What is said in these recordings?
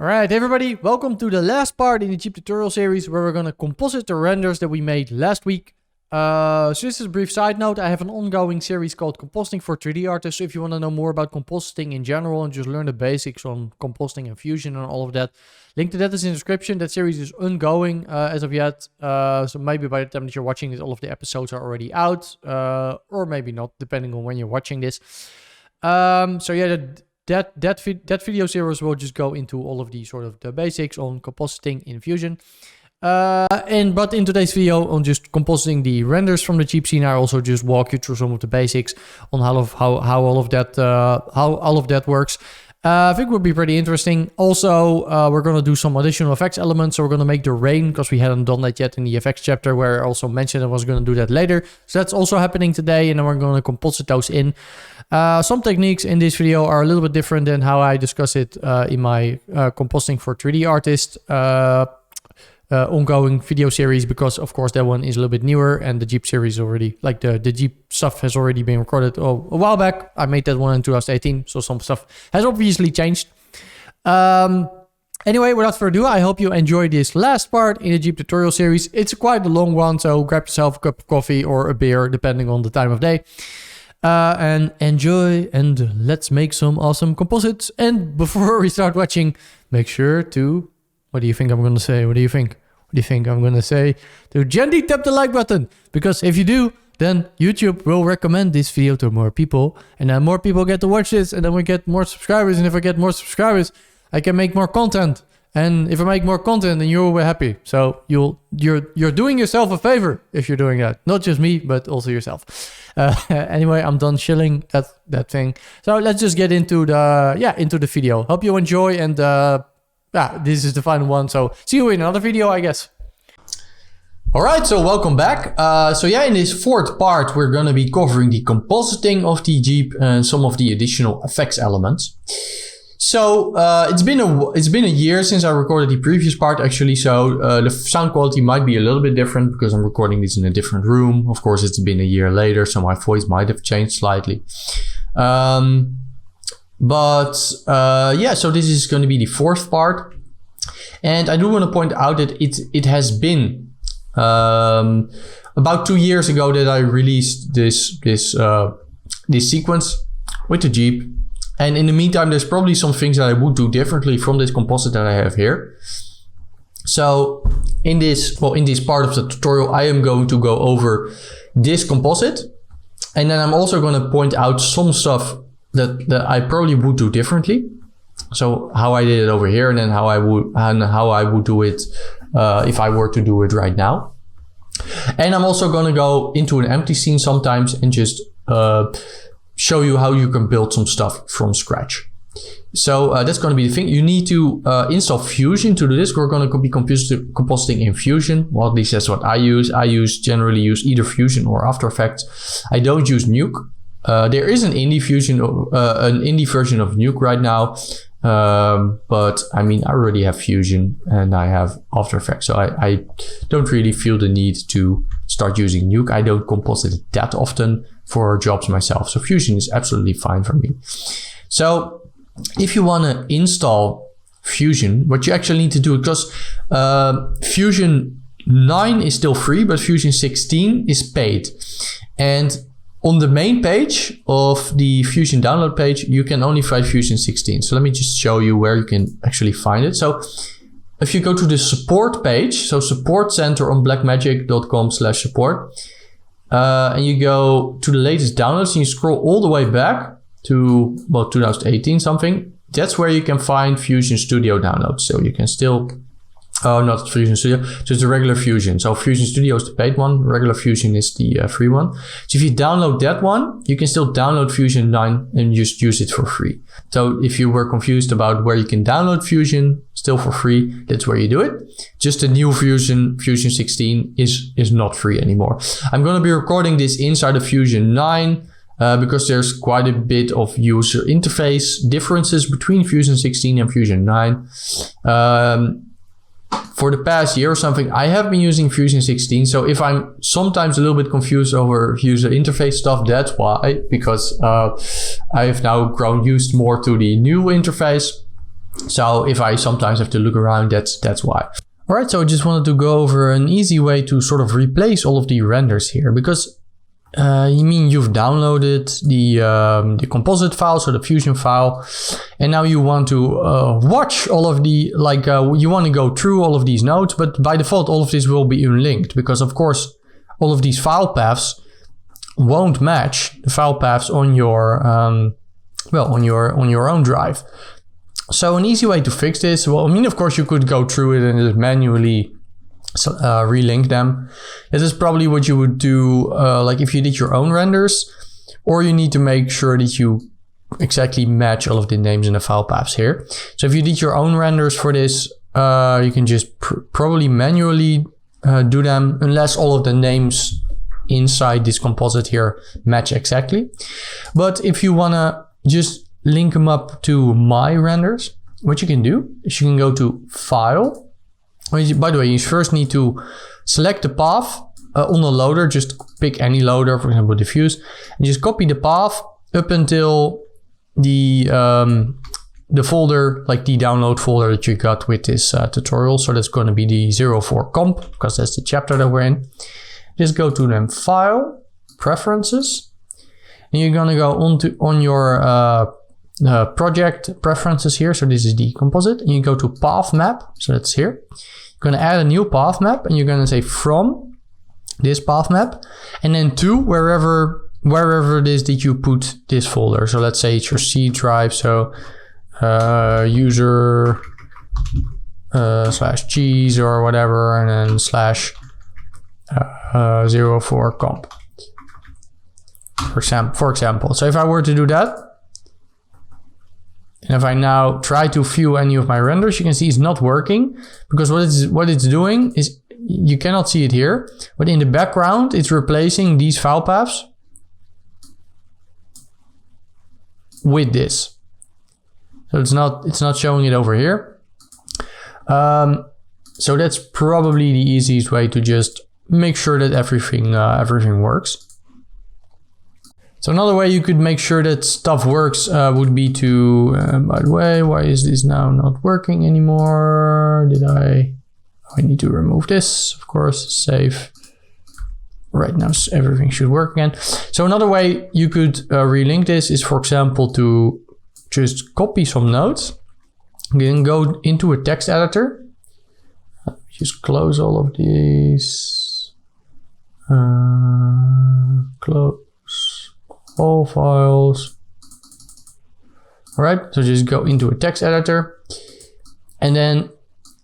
Alright everybody, welcome to the last part in the Jeep tutorial series where we're going to composite the renders that we made last week. So this is a brief side note, I have an ongoing series called Compositing for 3D artists. So if you want to know more about compositing in general and just learn the basics on compositing and fusion and all of that, link to that is in the description. That series is ongoing as of yet. So maybe by the time that you're watching this, all of the episodes are already out. Or maybe not, depending on when you're watching this. So yeah, that video series will just go into all of the sort of the basics on compositing in Fusion. But in today's video on just compositing the renders from the Jeep scene, I also just walk you through some of the basics on how all of that works. I think it would be pretty interesting. Also, we're going to do some additional effects elements. So we're going to make the rain, because we hadn't done that yet in the effects chapter, where I also mentioned I was going to do that later. So that's also happening today, and then we're going to composite those in. Some techniques in this video are a little bit different than how I discuss it in my compositing for 3D artist ongoing video series, because of course that one is a little bit newer, and the Jeep series already, like the Jeep stuff has already been recorded a while back. I made that one in 2018, so some stuff has obviously changed. Anyway, without further ado, I hope you enjoyed this last part in the Jeep tutorial series. It's quite a long one, so grab yourself a cup of coffee or a beer, depending on the time of day. And enjoy, and let's make some awesome composites. And before we start watching, make sure to... What do you think I'm going to say? What do you think? What do you think I'm going to say? To gently tap the like button. Because if you do, then YouTube will recommend this video to more people. And then more people get to watch this. And then we get more subscribers. And if I get more subscribers, I can make more content. And if I make more content, then you'll be happy. So you're doing yourself a favor if you're doing that. Not just me, but also yourself. Anyway, I'm done chilling that thing. So let's just get into the video. Hope you enjoy, and this is the final one, so see you in another video, I guess. Alright, so welcome back. In this fourth part, we're going to be covering the compositing of the Jeep and some of the additional effects elements. So it's been a year since I recorded the previous part, actually, so the sound quality might be a little bit different because I'm recording this in a different room. Of course, it's been a year later, so my voice might have changed slightly. So this is going to be the fourth part, and I do want to point out that it has been about 2 years ago that I released this sequence with the Jeep, and in the meantime there's probably some things that I would do differently from this composite that I have here. So in this part of the tutorial, I am going to go over this composite, and then I'm also going to point out some stuff that I probably would do differently. So how I did it over here, and then how I would do it if I were to do it right now. And I'm also going to go into an empty scene sometimes and just show you how you can build some stuff from scratch. So that's going to be the thing. You need to install Fusion to do this. We're going to be compositing in Fusion. Well, at least that's what I use. I generally use either Fusion or After Effects. I don't use Nuke. There is an indie version of Nuke right now, but I mean, I already have Fusion and I have After Effects, so I don't really feel the need to start using Nuke. I don't composite that often for jobs myself, so Fusion is absolutely fine for me. So if you want to install Fusion, what you actually need to do, because Fusion 9 is still free, but Fusion 16 is paid, and on the main page of the Fusion download page, you can only find Fusion 16. So let me just show you where you can actually find it. So if you go to the support page, so support center on blackmagic.com/support, and you go to the latest downloads, and you scroll all the way back to, well, 2018 something, that's where you can find Fusion Studio downloads. So you can still... not Fusion Studio, just the regular Fusion. So Fusion Studio is the paid one, regular Fusion is the free one. So if you download that one, you can still download Fusion 9 and just use it for free. So if you were confused about where you can download Fusion still for free, that's where you do it. Just the new Fusion 16 is not free anymore. I'm going to be recording this inside of Fusion 9 because there's quite a bit of user interface differences between Fusion 16 and Fusion 9. For the past year or something, I have been using Fusion 16. So if I'm sometimes a little bit confused over user interface stuff, that's why, because I have now grown used more to the new interface. So if I sometimes have to look around, that's why. All right, so I just wanted to go over an easy way to sort of replace all of the renders here, because you've downloaded the composite file, so the Fusion file, and now you want to watch all of the, you want to go through all of these nodes, but by default all of this will be unlinked, because of course all of these file paths won't match the file paths on your on your own drive. So an easy way to fix this, well, I mean, of course you could go through it and just manually relink them. This is probably what you would do like if you did your own renders, or you need to make sure that you exactly match all of the names in the file paths here. So if you did your own renders for this, you can just probably manually do them, unless all of the names inside this composite here match exactly. But if you want to just link them up to my renders, what you can do is you can go to File. By the way, you first need to select the path on the loader. Just pick any loader, for example, diffuse, and just copy the path up until the folder, like the download folder that you got with this tutorial. So that's going to be the 04 comp, because that's the chapter that we're in. Just go to them File, Preferences, and you're going to go on your project preferences here. So this is the composite, and you go to path map. So that's here. You're going to add a new path map, and you're going to say from this path map, and then to wherever it is that you put this folder. So let's say it's your C drive. So user /cheese or whatever, and then /04 comp. For example. So if I were to do that, and if I now try to view any of my renders, you can see it's not working, because what it's doing is, you cannot see it here, but in the background it's replacing these file paths with this. So it's not showing it over here. So that's probably the easiest way to just make sure that everything works. So another way you could make sure that stuff works would be to, by the way, why is this now not working anymore? I need to remove this, of course, save. Right now everything should work again. So another way you could relink this is, for example, to just copy some nodes. You can go into a text editor. Just close all of these. Close all files. All right, so just go into a text editor and then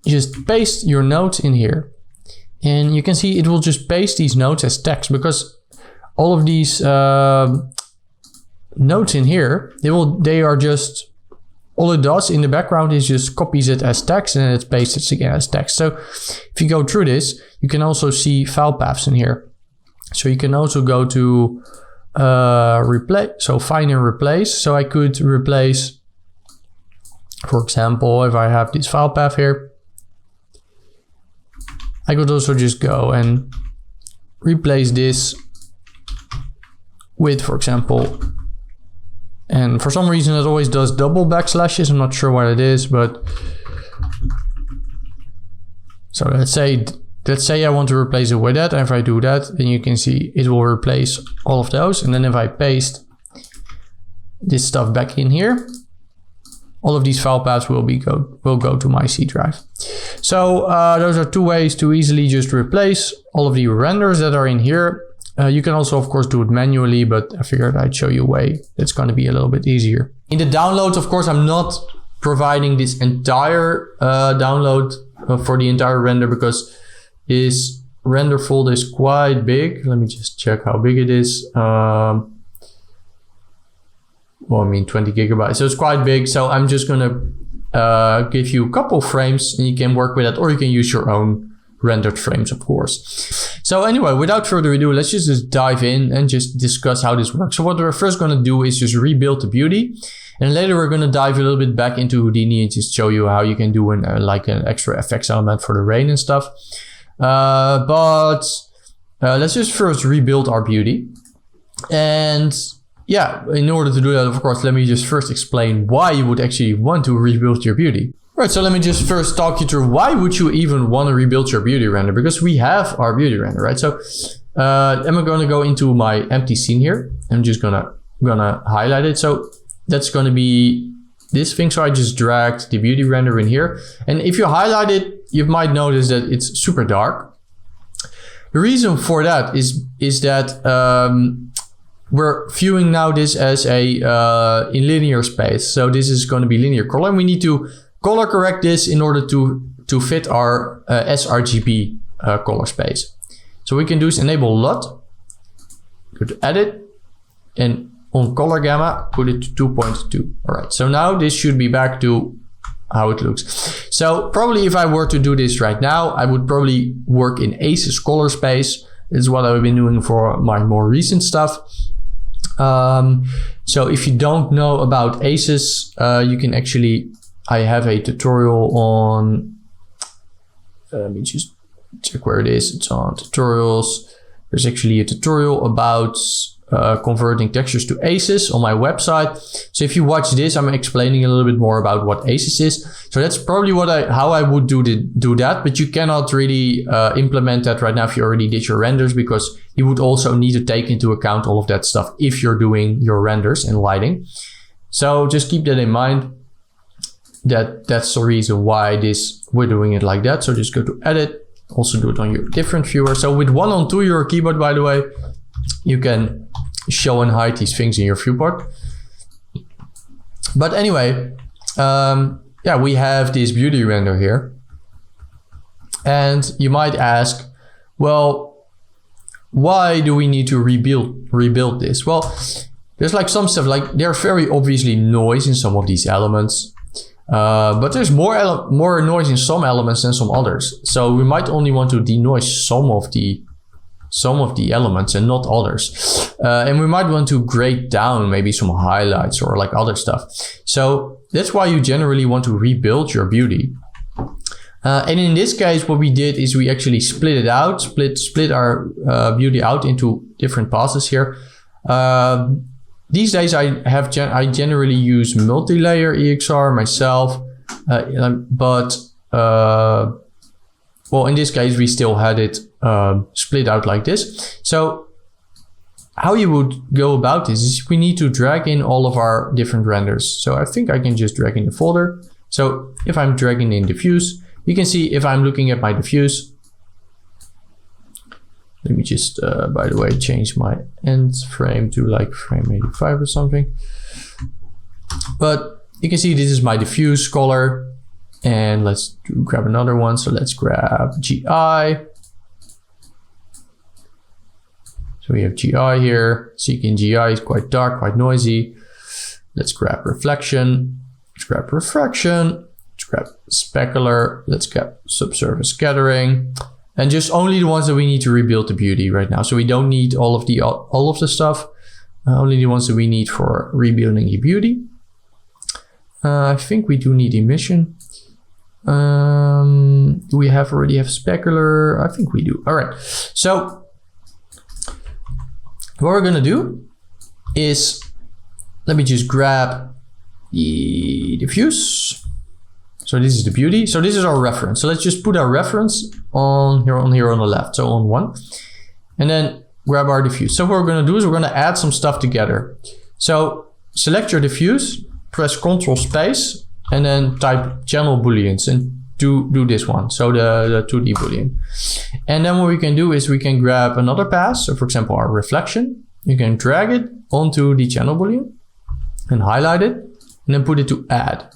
just paste your nodes in here. And you can see it will just paste these nodes as text, because all of these nodes in here, they are just, all it does in the background is just copies it as text and then it pastes it again as text. So if you go through this, you can also see file paths in here. So you can also go to replace, so find and replace. So I could replace, for example, if I have this file path here, I could also just go and replace this with, for example, and for some reason it always does double backslashes. I'm not sure what it is, but so let's say I want to replace it with that. And if I do that, then you can see it will replace all of those. And then if I paste this stuff back in here, all of these file paths will go to my C drive. So those are two ways to easily just replace all of the renders that are in here. You can also, of course, do it manually, but I figured I'd show you a way that's going to be a little bit easier. In the downloads, of course, I'm not providing this entire download for the entire render, because this render folder is quite big. Let me just check how big it is. Well, I mean 20 gigabytes, so it's quite big. So I'm just gonna give you a couple frames and you can work with that, or you can use your own rendered frames, of course. So anyway, without further ado, let's just dive in and just discuss how this works. So what we're first gonna do is just rebuild the beauty, and later we're gonna dive a little bit back into Houdini and just show you how you can do an extra effects element for the rain and stuff. But let's just first rebuild our beauty. And yeah, in order to do that, of course, let me just first explain why you would actually want to rebuild your beauty. Right, so let me just first talk you through why would you even want to rebuild your beauty render, because we have our beauty render, right? So I'm going to go into my empty scene here. I'm just gonna highlight it. So that's going to be this thing. So I just dragged the beauty render in here. And if you highlight it, you might notice that it's super dark. The reason for that is that we're viewing now this as a in linear space. So this is going to be linear color, and we need to color correct this in order to fit our sRGB color space. So we can do is enable LUT, go to edit, and on color gamma, put it to 2.2. All right, so now this should be back to how it looks. So probably if I were to do this right now, I would probably work in Asus color space. This is what I've been doing for my more recent stuff. So if you don't know about Asus, you can actually, I have a tutorial on, let me just check where it is. It's on tutorials. There's actually a tutorial about converting textures to Asus on my website. So if you watch this, I'm explaining a little bit more about what Asus is. So that's probably how I would do that, but you cannot really implement that right now if you already did your renders, because you would also need to take into account all of that stuff if you're doing your renders and lighting. So just keep that in mind. That's the reason why we're doing it like that. So just go to edit, also do it on your different viewer. So with 1 on 2 your keyboard, by the way, you can show and hide these things in your viewport. But anyway, yeah, we have this beauty render here. And you might ask, well, why do we need to rebuild this? Well, there's like some stuff, like there's very obviously noise in some of these elements. But there's more noise in some elements than some others. So we might only want to denoise some of the elements and not others. And we might want to grade down maybe some highlights or like other stuff. So that's why you generally want to rebuild your beauty. And in this case, what we did is we actually split it out, split our beauty out into different passes here. These days I generally use multi-layer EXR myself, but well, in this case we still had it split out like this. So how you would go about this is we need to drag in all of our different renders. So I think I can just drag in the folder. So if I'm dragging in diffuse, you can see if I'm looking at my diffuse. Let me just, by the way, change my end frame to like frame 85 or something. But you can see this is my diffuse color. And let's grab another one. So let's grab GI. So we have GI here. Seeking GI is quite dark, quite noisy. Let's grab reflection. Let's grab refraction. Let's grab specular. Let's grab subsurface scattering. And just only the ones that we need to rebuild the beauty right now. So we don't need all of the stuff. Only the ones that we need for rebuilding the beauty. I think we do need emission. Do we already have specular? I think we do. All right. So what we're gonna do is, let me just grab the diffuse. So this is the beauty. So this is our reference. So let's just put our reference on here on the left. So on 1, and then grab our diffuse. So what we're going to do is we're going to add some stuff together. So select your diffuse, press Ctrl space, and then type channel booleans and do this one. So the 2D boolean. And then what we can do is we can grab another pass. So for example, our reflection, you can drag it onto the channel boolean and highlight it and then put it to add.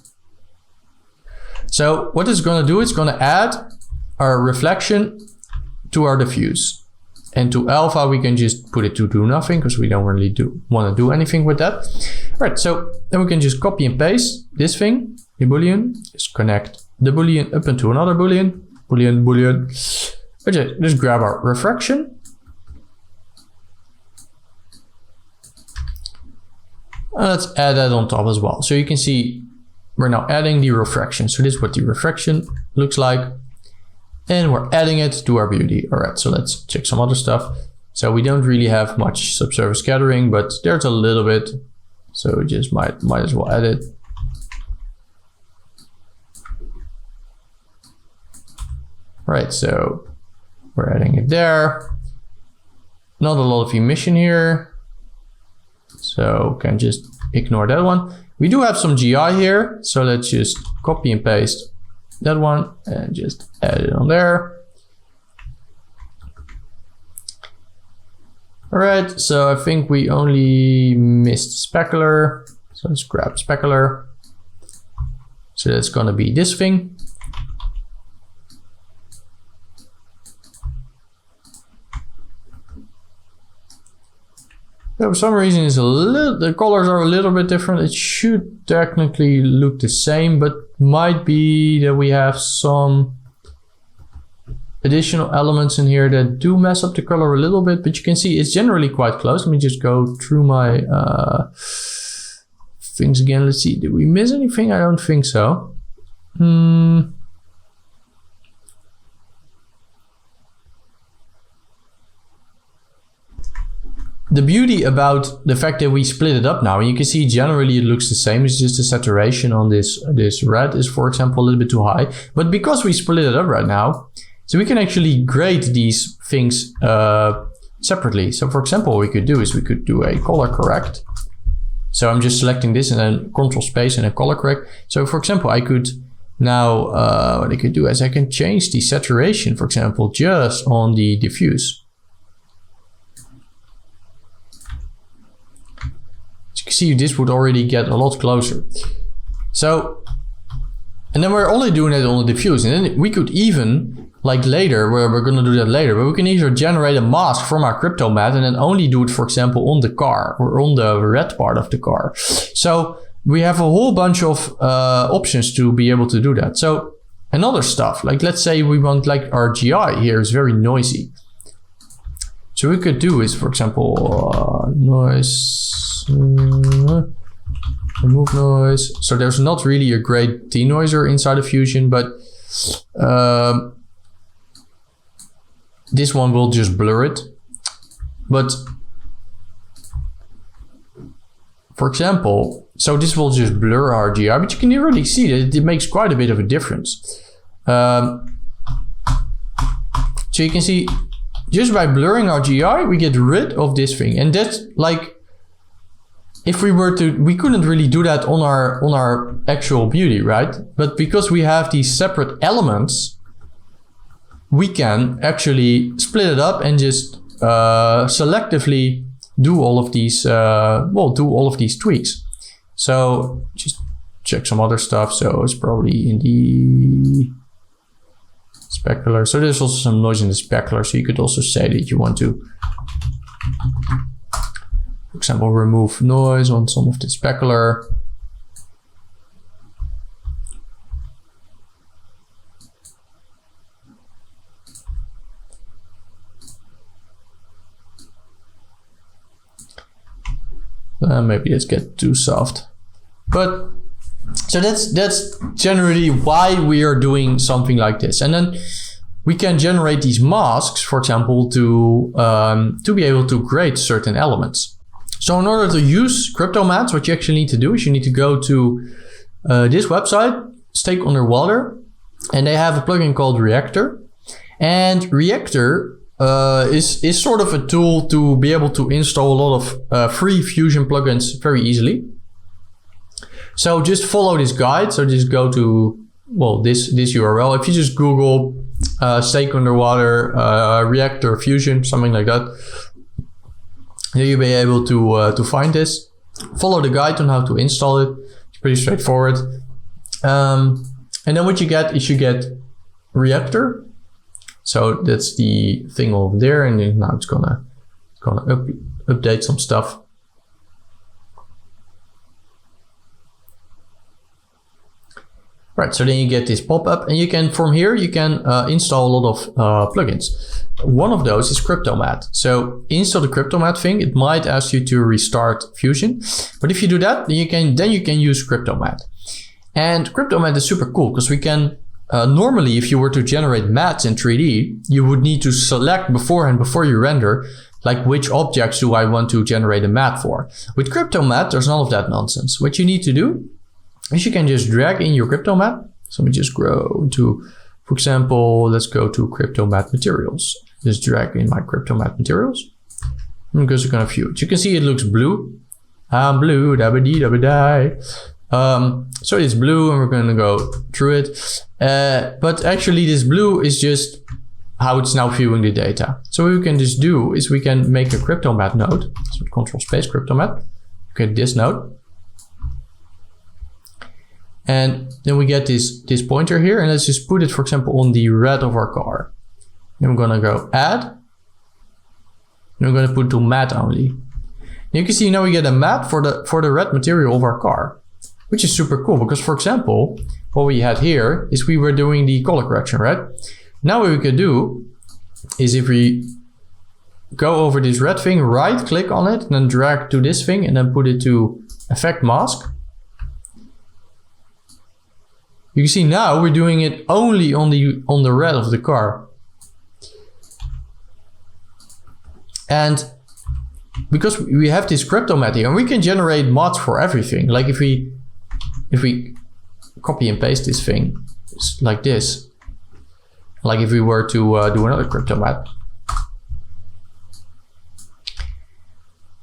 So what it's going to do, it's going to add our reflection to our diffuse. And to alpha, we can just put it to do nothing because we don't really want to do anything with that. All right, so then we can just copy and paste this thing, the boolean, just connect the boolean up into another boolean, boolean. Okay, just grab our refraction. And let's add that on top as well. So you can see we're now adding the refraction. So this is what the refraction looks like. And we're adding it to our beauty. All right, so let's check some other stuff. So we don't really have much subsurface scattering, but there's a little bit. So we just might as well add it. Right, so we're adding it there. Not a lot of emission here. So can just ignore that one. We do have some GI here. So let's just copy and paste that one and just add it on there. All right, so I think we only missed Specular. So let's grab Specular. So that's gonna be this thing. So for some reason it's the colors are a little bit different. It should technically look the same, but might be that we have some additional elements in here that do mess up the color a little bit, but you can see it's generally quite close. Let me just go through my things again. Let's see, did we miss anything? I don't think so. The beauty about the fact that we split it up now, and you can see generally it looks the same. It's just the saturation on this red is, for example, a little bit too high. But because we split it up right now, so we can actually grade these things separately. So for example, what we could do is we could do a color correct. So I'm just selecting this and then control space and a color correct. So for example, I could now, what I could do is I can change the saturation, for example, just on the diffuse. So you can see this would already get a lot closer. So, and then we're only doing it on the diffuse. And then we could even, like later, where we're gonna do that later, but we can either generate a mask from our Cryptomat and then only do it, for example, on the car or on the red part of the car. So we have a whole bunch of options to be able to do that. So another stuff, like let's say we want, like our GI here is very noisy. So we could do is, for example, noise, remove noise. So there's not really a great denoiser inside of Fusion, but this one will just blur it. But for example, so this will just blur our GI, but you can already see that it makes quite a bit of a difference. So you can see just by blurring our GI, we get rid of this thing. And that's like, if we were to, we couldn't really do that on our actual beauty, right? But because we have these separate elements, we can actually split it up and just selectively do all of these, do all of these tweaks. So just check some other stuff. So it's probably in the specular. So there's also some noise in the specular. So you could also say that you want to, for example, remove noise on some of the specular. Maybe let's get too soft. But so that's generally why we are doing something like this. And then we can generate these masks, for example, to be able to grade certain elements. So in order to use Cryptomats, what you actually need to do is you need to go to this website, Stake Underwater, and they have a plugin called Reactor. And Reactor is sort of a tool to be able to install a lot of free Fusion plugins very easily. So just follow this guide. So just go to, well, this URL. If you just Google Stake Underwater Reactor Fusion, something like that, then you'll be able to find this. Follow the guide on how to install it. It's pretty straightforward. And then what you get is you get Reactor. So that's the thing over there, and then now it's gonna update some stuff. Right, so then you get this pop-up, and you can, from here, you can install a lot of plugins. One of those is Cryptomat. So install the Cryptomat thing. It might ask you to restart Fusion, but if you do that, then you can use Cryptomat. And Cryptomat is super cool because we can normally, if you were to generate mats in 3D, you would need to select beforehand, before you render, like which objects do I want to generate a mat for. With Cryptomat, there's none of that nonsense. What you need to do is you can just drag in your Cryptomat. So let me just go to, for example, let's go to Cryptomat materials. Just drag in my Cryptomat materials. Because you're gonna view it. You can see it looks blue. I'm blue, dabba-dee-dabba-die. So it's blue and we're gonna go through it. But actually this blue is just how it's now viewing the data. So what we can just do is we can make a Cryptomat node. So control space Cryptomat. Get this node. And then we get this pointer here, and let's just put it, for example, on the red of our car. Then we're gonna go add. And we're gonna put to mat only. And you can see now we get a mat for the red material of our car, which is super cool because, for example, what we had here is we were doing the color correction, right? Now what we could do is if we go over this red thing, right click on it, and then drag to this thing and then put it to effect mask. You can see now we're doing it only on the red of the car. And because we have this Cryptomat here, and we can generate mods for everything. Like if we copy and paste this thing like this, like if we were to do another Cryptomat,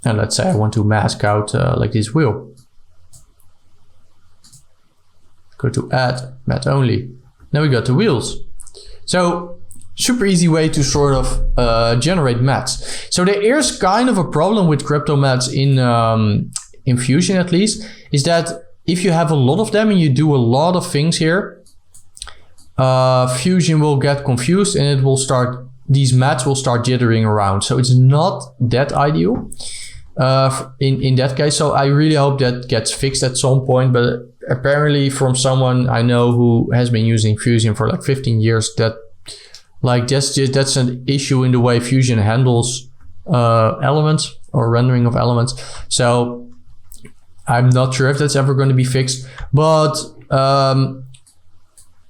and let's say I want to mask out like this wheel. Go to add, mat only. Now we got the wheels. So super easy way to sort of generate mats. So there is kind of a problem with Cryptomats in Fusion, at least, is that if you have a lot of them and you do a lot of things here, Fusion will get confused and it will start, these mats will start jittering around. So it's not that ideal in that case. So I really hope that gets fixed at some point, but apparently from someone I know who has been using Fusion for like 15 years, that's an issue in the way Fusion handles elements or rendering of elements. So I'm not sure if that's ever going to be fixed, but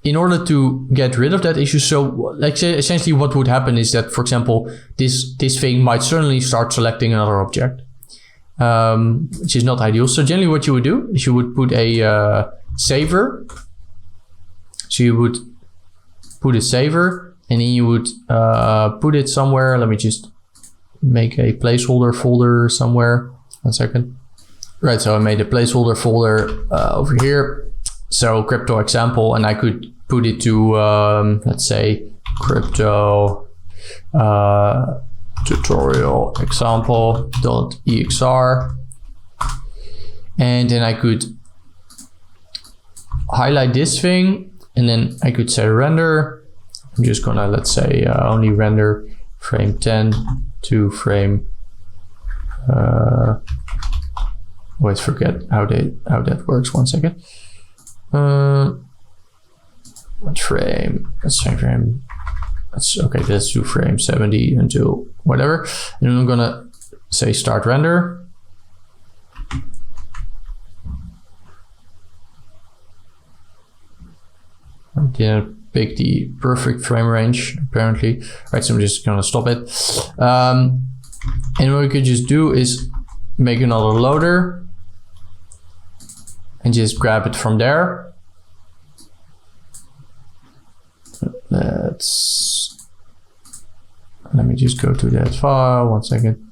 in order to get rid of that issue, so like essentially what would happen is that, for example, this thing might suddenly start selecting another object, which is not ideal. So generally what you would do is you would put a saver. So you would put a saver and then you would put it somewhere. Let me just make a placeholder folder somewhere. 1 second. Right, so I made a placeholder folder over here. So crypto example, and I could put it to, let's say, crypto tutorial example.exr. And then I could highlight this thing, and then I could say render. I'm just gonna, let's say, only render frame 10 to frame, wait, forget how that works. 1 second. What frame? Let's say frame. Okay, let's do frame 70 until whatever. And then I'm gonna say start render. I didn't pick the perfect frame range apparently. Right, so I'm just gonna stop it. And what we could just do is make another loader and just grab it from there. Let me just go to that file. 1 second.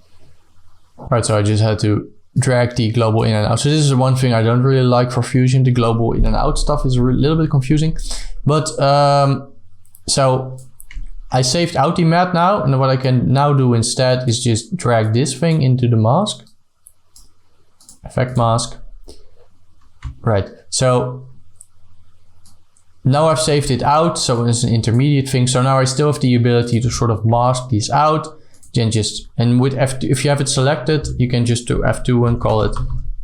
All right, so I just had to drag the global in and out. So this is one thing I don't really like for Fusion. The global in and out stuff is a little bit confusing. But so I saved out the mat now, and what I can now do instead is just drag this thing into the mask. Effect mask. Right, so now I've saved it out, so it's an intermediate thing. So now I still have the ability to sort of mask these out. Then just, and with F2, if you have it selected, you can just do F2 and call it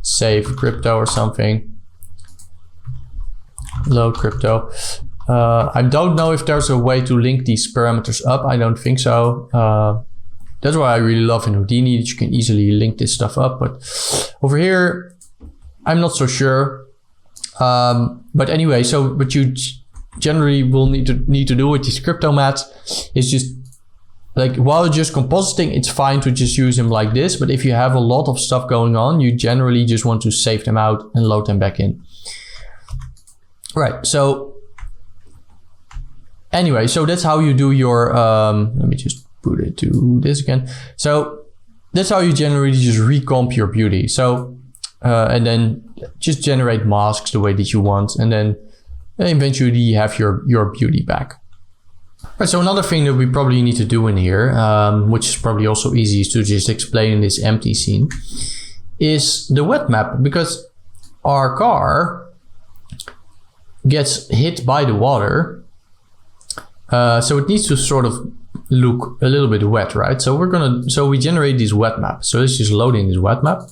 save crypto or something. Load crypto. I don't know if there's a way to link these parameters up. I don't think so. That's what I really love in Houdini, that you can easily link this stuff up. But over here, I'm not so sure. But anyway, so what you generally will need to do with these Cryptomats is just like while you're just compositing, it's fine to just use them like this. But if you have a lot of stuff going on, you generally just want to save them out and load them back in. Right, so anyway, so that's how you do your, let me just put it to this again. So that's how you generally just recomp your beauty. So, and then just generate masks the way that you want. And then eventually you have your beauty back. Right, so another thing that we probably need to do in here, which is probably also easy to just explain in this empty scene, is the wet map, because our car gets hit by the water. So it needs to sort of look a little bit wet, right? So we generate these wet maps. So let's just load in this wet map.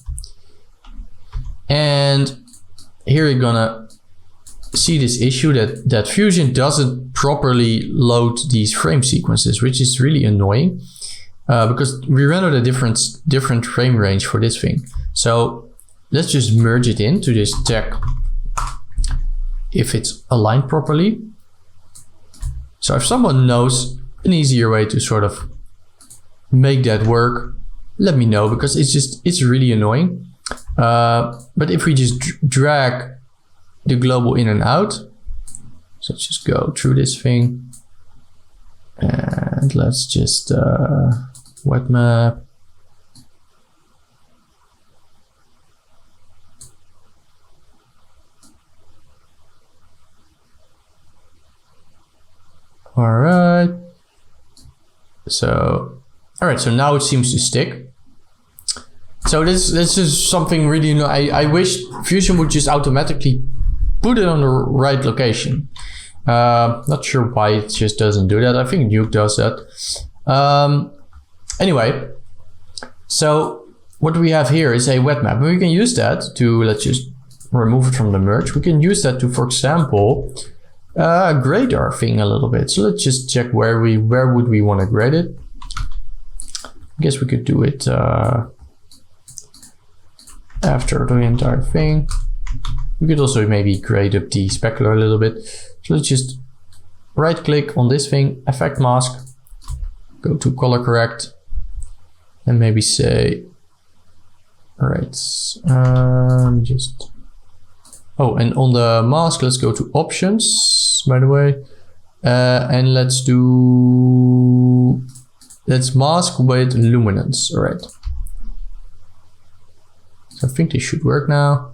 And here you're gonna see this issue that Fusion doesn't properly load these frame sequences, which is really annoying because we rendered a different frame range for this thing. So let's just merge it in to just check if it's aligned properly. So if someone knows an easier way to sort of make that work, let me know, because it's really annoying. But if we just drag the global in and out, so let's just go through this thing and let's just wet map. All right. So now it seems to stick. So this is something really, I wish Fusion would just automatically put it on the right location. Not sure why it just doesn't do that. I think Nuke does that. Anyway, so what we have here is a wet map. And we can use that to, let's just remove it from the merge. We can use that to, for example, grade our thing a little bit. So let's just check where would we want to grade it. I guess we could do it after the entire thing. We could also maybe grade up the specular a little bit. So let's just right click on this thing, effect mask, go to color correct, and maybe say, all right, oh, and on the mask, let's go to options, by the way, and let's mask with luminance. All right. So I think this should work now.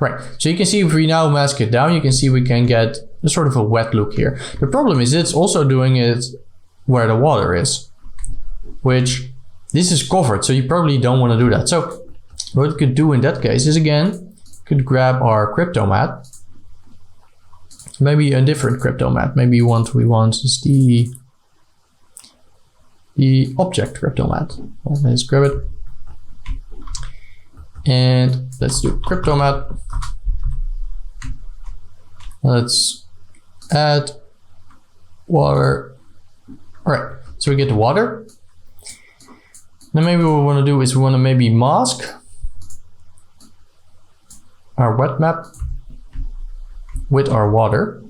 Right, so you can see if we now mask it down, you can see we can get a sort of a wet look here. The problem is it's also doing it where the water is, which this is covered, so you probably don't want to do that. So what we could do in that case is, again, could grab our Cryptomat, maybe a different Cryptomat. Maybe we want is the object Cryptomat. Let's grab it. And let's do Cryptomat. Let's add water. All right, so we get the water. Then maybe what we want to do is we want to maybe mask our wet map with our water.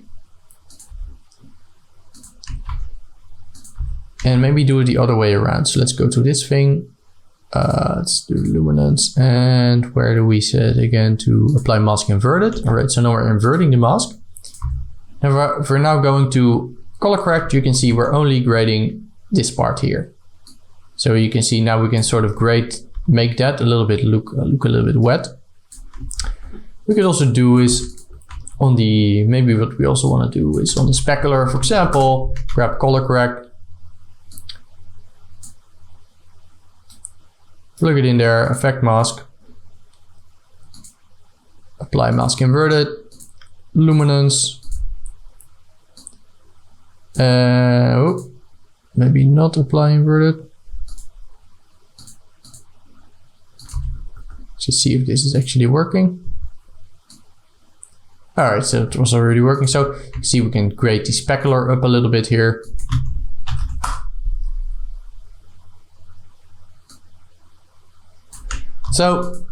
And maybe do it the other way around. So let's go to this thing. Let's do luminance, and where do we set again to apply mask inverted? All right, so now we're inverting the mask. And we're now going to color correct. You can see we're only grading this part here. So you can see now we can sort of make that a little bit look a little bit wet. We could also do is on the, maybe what we also want to do is on the specular, for example, grab color correct. Plug it in there, effect mask, apply mask inverted, luminance, maybe not apply inverted. Just see if this is actually working. All right, so it was already working. So you see we can grade the specular up a little bit here. So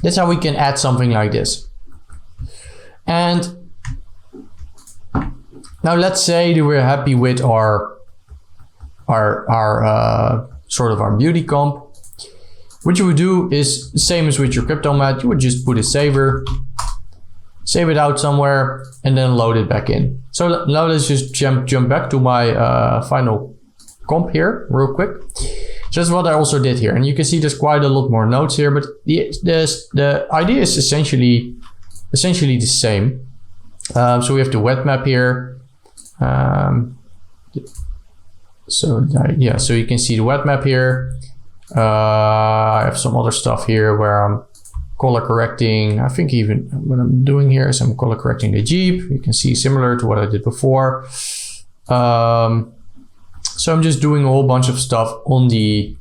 that's how we can add something like this. And Now let's say that we're happy with our sort of our beauty comp. What you would do is the same as with your Cryptomat. You would just put a saver, save it out somewhere, and then load it back in. So now let's just jump back to my final comp here real quick. So that's what I also did here, and you can see there's quite a lot more nodes here, but the idea is essentially the same. So we have the wet map here. So you can see the wet map here. I have some other stuff here where I'm color correcting. I think even what I'm doing here is I'm color correcting the Jeep. You can see similar to what I did before. So I'm just doing a whole bunch of stuff on the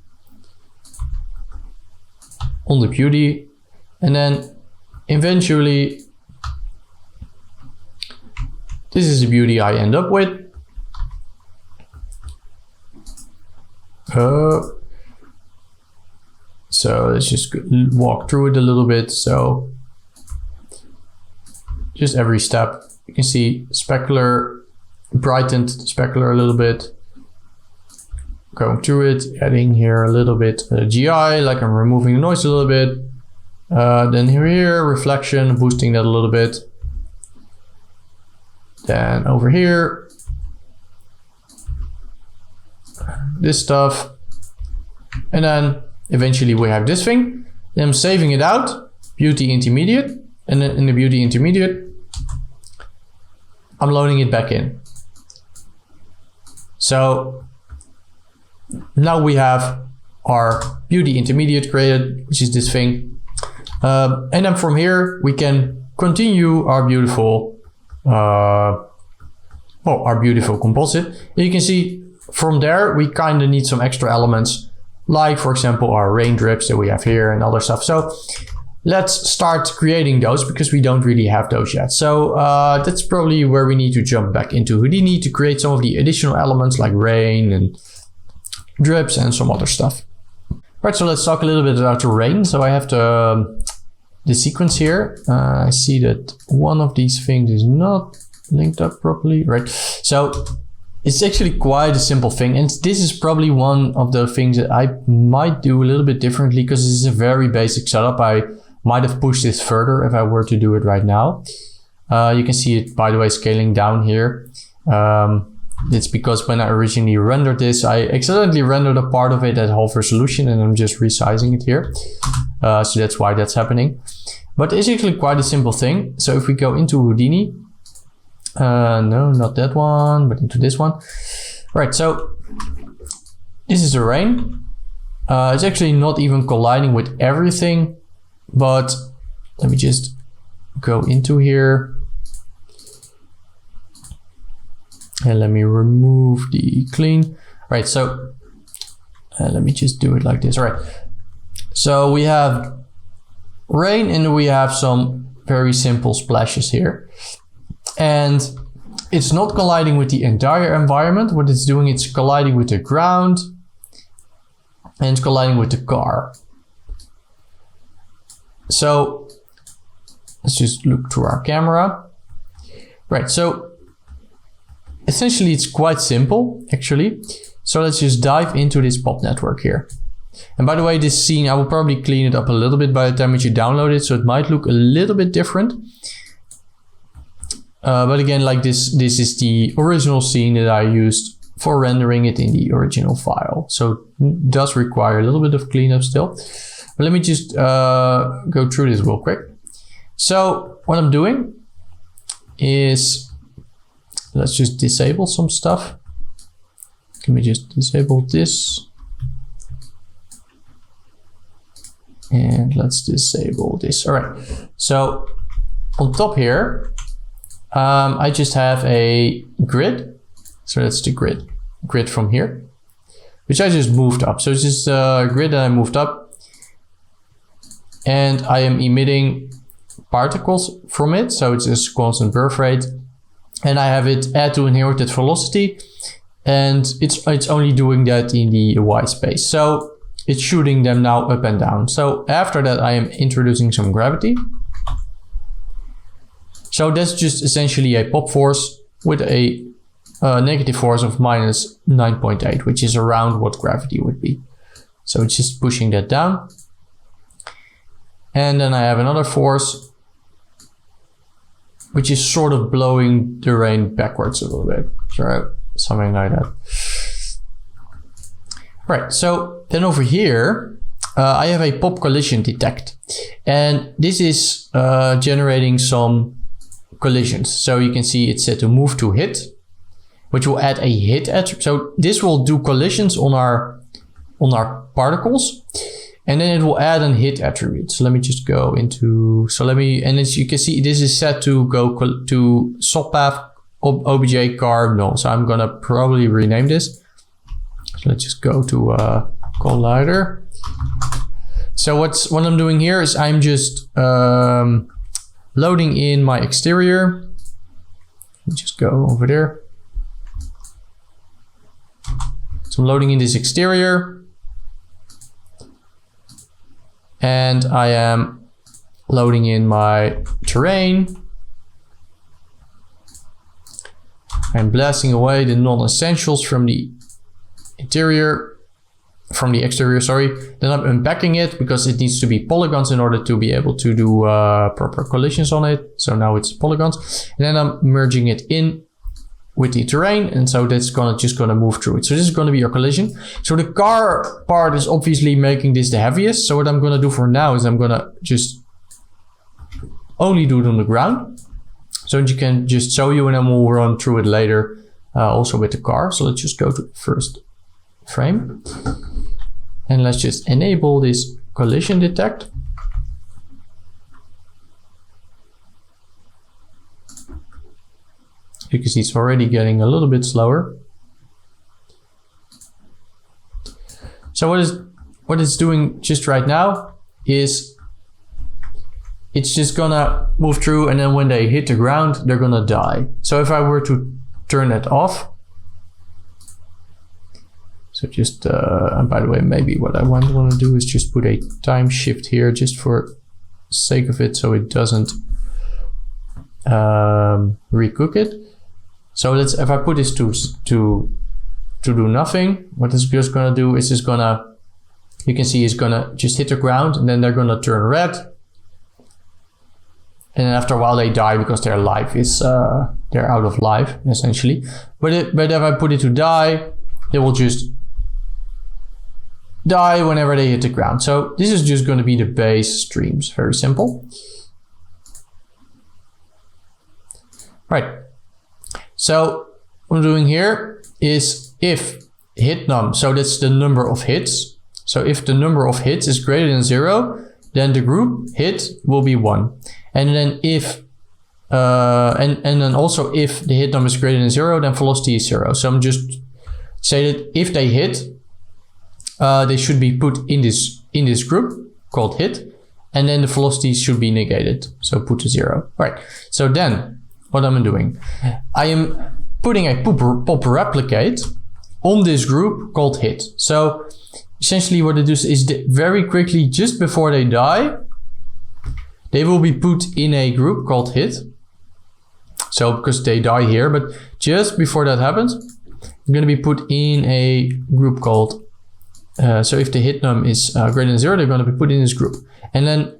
beauty, and then eventually this is the beauty I end up with. So let's just walk through it a little bit. So just every step, you can see specular, brightened specular a little bit. Going through it, adding here a little bit GI, like I'm removing the noise a little bit. Then here, reflection, boosting that a little bit. Then over here, this stuff. And then eventually we have this thing. Then I'm saving it out, beauty intermediate. And then in the beauty intermediate, I'm loading it back in. So now we have our beauty intermediate created, which is this thing. And then from here, we can continue our beautiful, our beautiful composite. And you can see from there, we kind of need some extra elements, like for example, our rain drips that we have here and other stuff. So let's start creating those because we don't really have those yet. So that's probably where we need to jump back into Houdini to create some of the additional elements like rain and drips and some other stuff. Right, so let's talk a little bit about the rain. So I have the sequence here. I see that one of these things is not linked up properly, right? So it's actually quite a simple thing, and this is probably one of the things that I might do a little bit differently because this is a very basic setup. I might have pushed this further if I were to do it right now. You can see it, by the way, scaling down here. It's because when I originally rendered this, I accidentally rendered a part of it at half resolution, and I'm just resizing it here. So that's why that's happening. But it's actually quite a simple thing. So if we go into Houdini, no, not that one, but into this one. Right, so this is the rain. It's actually not even colliding with everything, but let me just go into here. And let me remove the clean. Right, so let me just do it like this. All right, so we have rain and we have some very simple splashes here. And it's not colliding with the entire environment. What it's doing, it's colliding with the ground and it's colliding with the car. So let's just look through our camera. Right, so essentially it's quite simple actually. So let's just dive into this pop network here. And by the way, this scene, I will probably clean it up a little bit by the time that you download it, so it might look a little bit different. But again, like this is the original scene that I used for rendering it in the original file. So it does require a little bit of cleanup still. But let me just go through this real quick. So what I'm doing is, let's just disable some stuff. Can we just disable this? And let's disable this. All right. So on top here, I just have a grid. So that's the grid from here, which I just moved up. So it's just a grid that I moved up, and I am emitting particles from it. So it's just constant birth rate, and I have it add to inherited velocity, and it's only doing that in the Y space. So it's shooting them now up and down. So after that, I am introducing some gravity. So that's just essentially a pop force with a negative force of minus 9.8, which is around what gravity would be. So it's just pushing that down. And then I have another force, which is sort of blowing the rain backwards a little bit. So something like that. Right, so then over here, I have a pop collision detect. And this is generating some collisions. So you can see it's set to move to hit, which will add a hit attribute. So this will do collisions on our particles, and then it will add an hit attribute. So let me just go into, and as you can see, this is set to go to subpath obj cardinal. So I'm gonna probably rename this. So let's just go to collider. So what I'm doing here is I'm just loading in my exterior. Let me just go over there. So I'm loading in this exterior. And I am loading in my terrain. I'm blasting away the non-essentials from the exterior, sorry. Then I'm unpacking it because it needs to be polygons in order to be able to do proper collisions on it. So now it's polygons. And then I'm merging it in with the terrain, and so that's just gonna move through it. So this is gonna be your collision. So the car part is obviously making this the heaviest. So what I'm gonna do for now is I'm gonna just only do it on the ground. So you can just show you, and then we'll run through it later, also with the car. So let's just go to the first frame. And let's just enable this collision detect. You can see it's already getting a little bit slower. So what it's doing just right now is it's just gonna move through, and then when they hit the ground, they're gonna die. So if I were to turn that off, so just, and by the way, maybe what I want to do is just put a time shift here just for sake of it, so it doesn't recook it. So let's, if I put this to do nothing, what it's just gonna do is it's gonna, you can see it's gonna just hit the ground, and then they're gonna turn red. And then after a while they die because their life is, they're out of life essentially. But if I put it to die, they will just die whenever they hit the ground. So this is just going to be the base streams, very simple. Right. So what I'm doing here is if hit num, so that's the number of hits. So if the number of hits is greater than 0, then the group hit will be 1. And then if and then also if the hit number is greater than 0, then velocity is 0. So I'm just say that if they hit, they should be put in this group called hit, and then the velocity should be negated. So put to 0. Right. So then what am I doing? I am putting a pop replicate on this group called hit. So essentially what it does is very quickly, just before they die, they will be put in a group called hit. So because they die here, but just before that happens, they're going to be put in a group called, so if the hit num is greater than 0, they're going to be put in this group. And then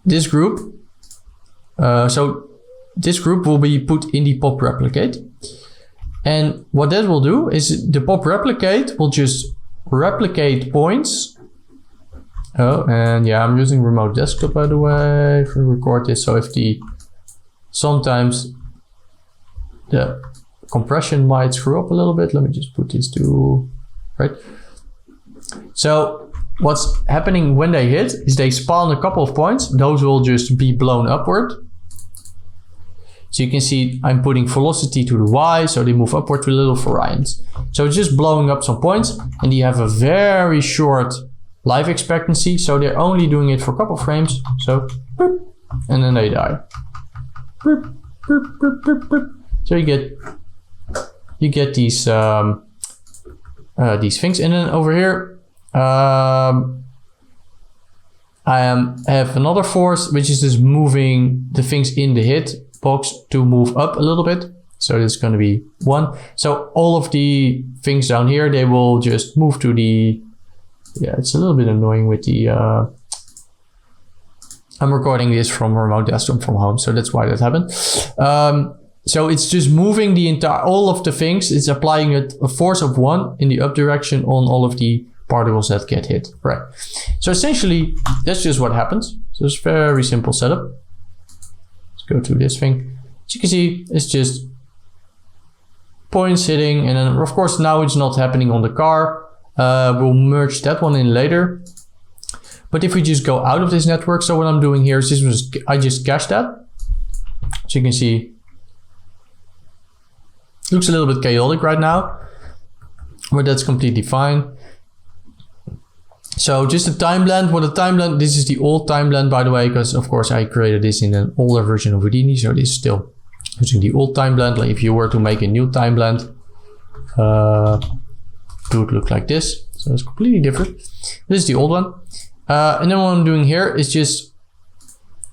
this group, so this group will be put in the pop replicate. And what that will do is the pop replicate will just replicate points. Oh, and yeah, I'm using remote desktop, by the way, to record this. So if sometimes the compression might screw up a little bit. Let me just put this to, right? So what's happening when they hit is they spawn a couple of points. Those will just be blown upward. So you can see I'm putting velocity to the Y, so they move upward with little variance. So it's just blowing up some points, and you have a very short life expectancy. So they're only doing it for a couple of frames. So, and then they die. So you get these things, and then over here I have another force, which is just moving the things in the hit box to move up a little bit. So this is going to be 1. So all of the things down here, they will just move to the, yeah, it's a little bit annoying with the, I'm recording this from remote desktop from home, so that's why that happened. So it's just moving the entire, all of the things, it's applying a force of 1 in the up direction on all of the particles that get hit, right? So essentially, that's just what happens. So it's a very simple setup. Let's go to this thing. As you can see, it's just points hitting, and then of course now it's not happening on the car. We'll merge that one in later. But if we just go out of this network, so what I'm doing here is I just cached that. So you can see, it looks a little bit chaotic right now, but that's completely fine. So just a time blend. What a time blend, this is the old time blend, by the way, because of course I created this in an older version of Houdini, so this is still using the old time blend. Like if you were to make a new time blend, it would look like this. So it's completely different. This is the old one. And then what I'm doing here is just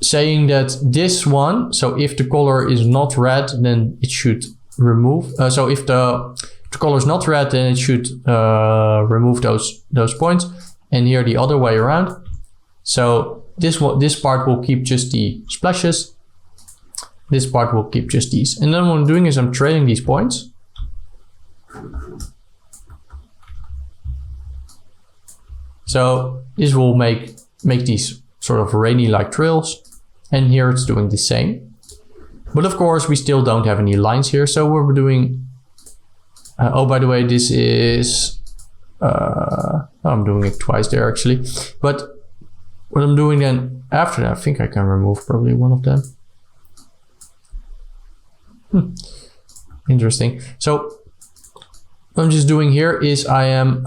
saying that this one, so if the color is not red, then it should remove. So if the color is not red, then it should remove those points. And here the other way around. So this part will keep just the splashes. This part will keep just these. And then what I'm doing is I'm trailing these points. So this will make these sort of rainy-like trails. And here it's doing the same. But of course, we still don't have any lines here. So what we're doing, oh, by the way, this is, I'm doing it twice there actually. But what I'm doing then after that, I think I can remove probably one of them. Interesting. So what I'm just doing here is I am,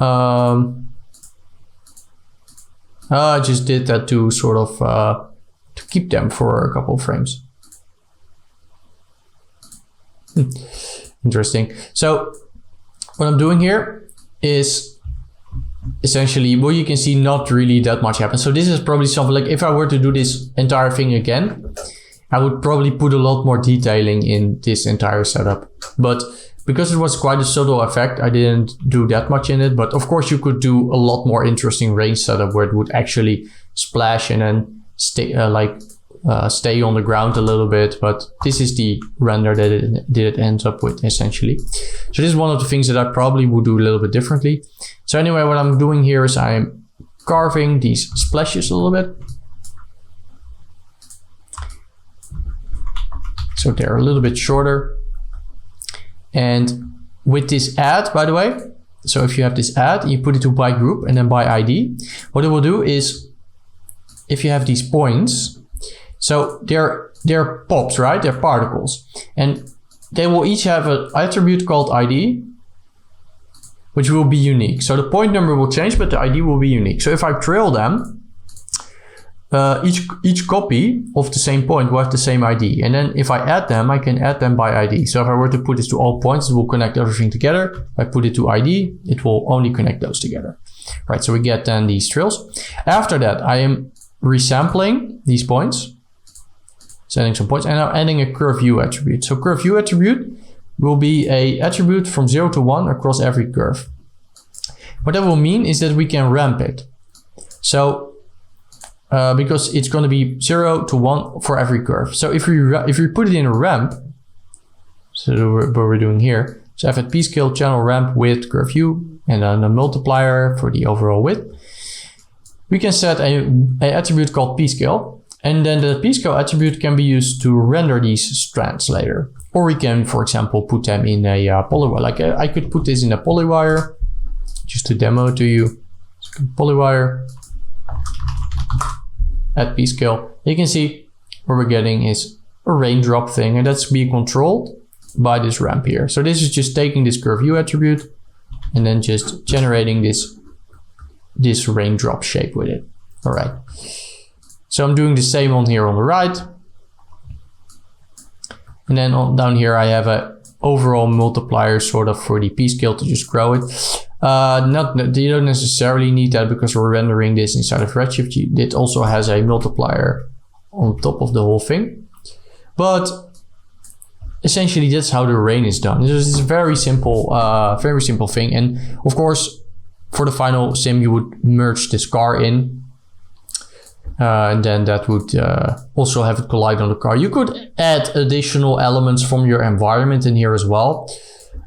I just did that to sort of, to keep them for a couple of frames. Interesting. So what I'm doing here is essentially, well, you can see not really that much happens. So this is probably something like if I were to do this entire thing again, I would probably put a lot more detailing in this entire setup. But because it was quite a subtle effect, I didn't do that much in it. But of course, you could do a lot more interesting range setup where it would actually splash and then stay stay on the ground a little bit. But this is the render that it ends up with essentially. So this is one of the things that I probably would do a little bit differently. So anyway, what I'm doing here is I'm carving these splashes a little bit. So they're a little bit shorter. And with this add, by the way, so if you have this add, you put it to by group and then by ID, what it will do is if you have these points, so they're pops, right? They're particles. And they will each have an attribute called ID, which will be unique. So the point number will change, but the ID will be unique. So if I trail them, each copy of the same point will have the same ID. And then if I add them, I can add them by ID. So if I were to put this to all points, it will connect everything together. If I put it to ID, it will only connect those together. Right, so we get then these trails. After that, I am resampling these points, setting some points, and I'm adding a curve view attribute. So curve view attribute will be a attribute from 0 to 1 across every curve. What that will mean is that we can ramp it. So because it's going to be 0 to 1 for every curve. So if we put it in a ramp, so what we're doing here, so I have a p-scale channel ramp width curve view and then a multiplier for the overall width. We can set an attribute called p-scale, and then the p-scale attribute can be used to render these strands later. Or we can, for example, put them in a polywire. Like I could put this in a polywire just to demo it to you. So polywire. At p-scale, you can see what we're getting is a raindrop thing, and that's being controlled by this ramp here. So this is just taking this curve view attribute and then just generating this raindrop shape with it. All right. So I'm doing the same on here on the right. And then down here, I have a overall multiplier sort of for the p-scale to just grow it. You don't necessarily need that because we're rendering this inside of Redshift. It also has a multiplier on top of the whole thing. But essentially that's how the rain is done. This is a very simple thing. And of course, for the final sim, you would merge this car in. And then that would also have it collide on the car. You could add additional elements from your environment in here as well.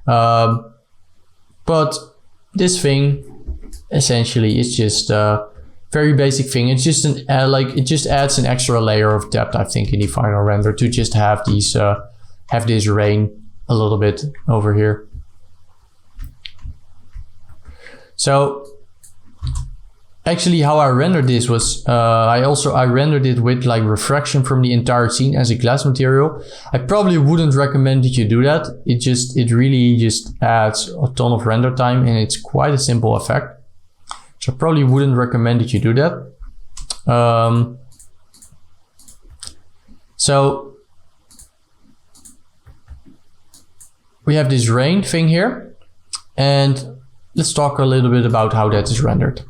But this thing essentially is just a very basic thing. It's just it just adds an extra layer of depth, I think, in the final render to just have these have this rain a little bit over here. So actually how I rendered this was I rendered it with like refraction from the entire scene as a glass material. I probably wouldn't recommend that you do that. It really just adds a ton of render time, and it's quite a simple effect. So I probably wouldn't recommend that you do that. So we have this rain thing here, and let's talk a little bit about how that is rendered.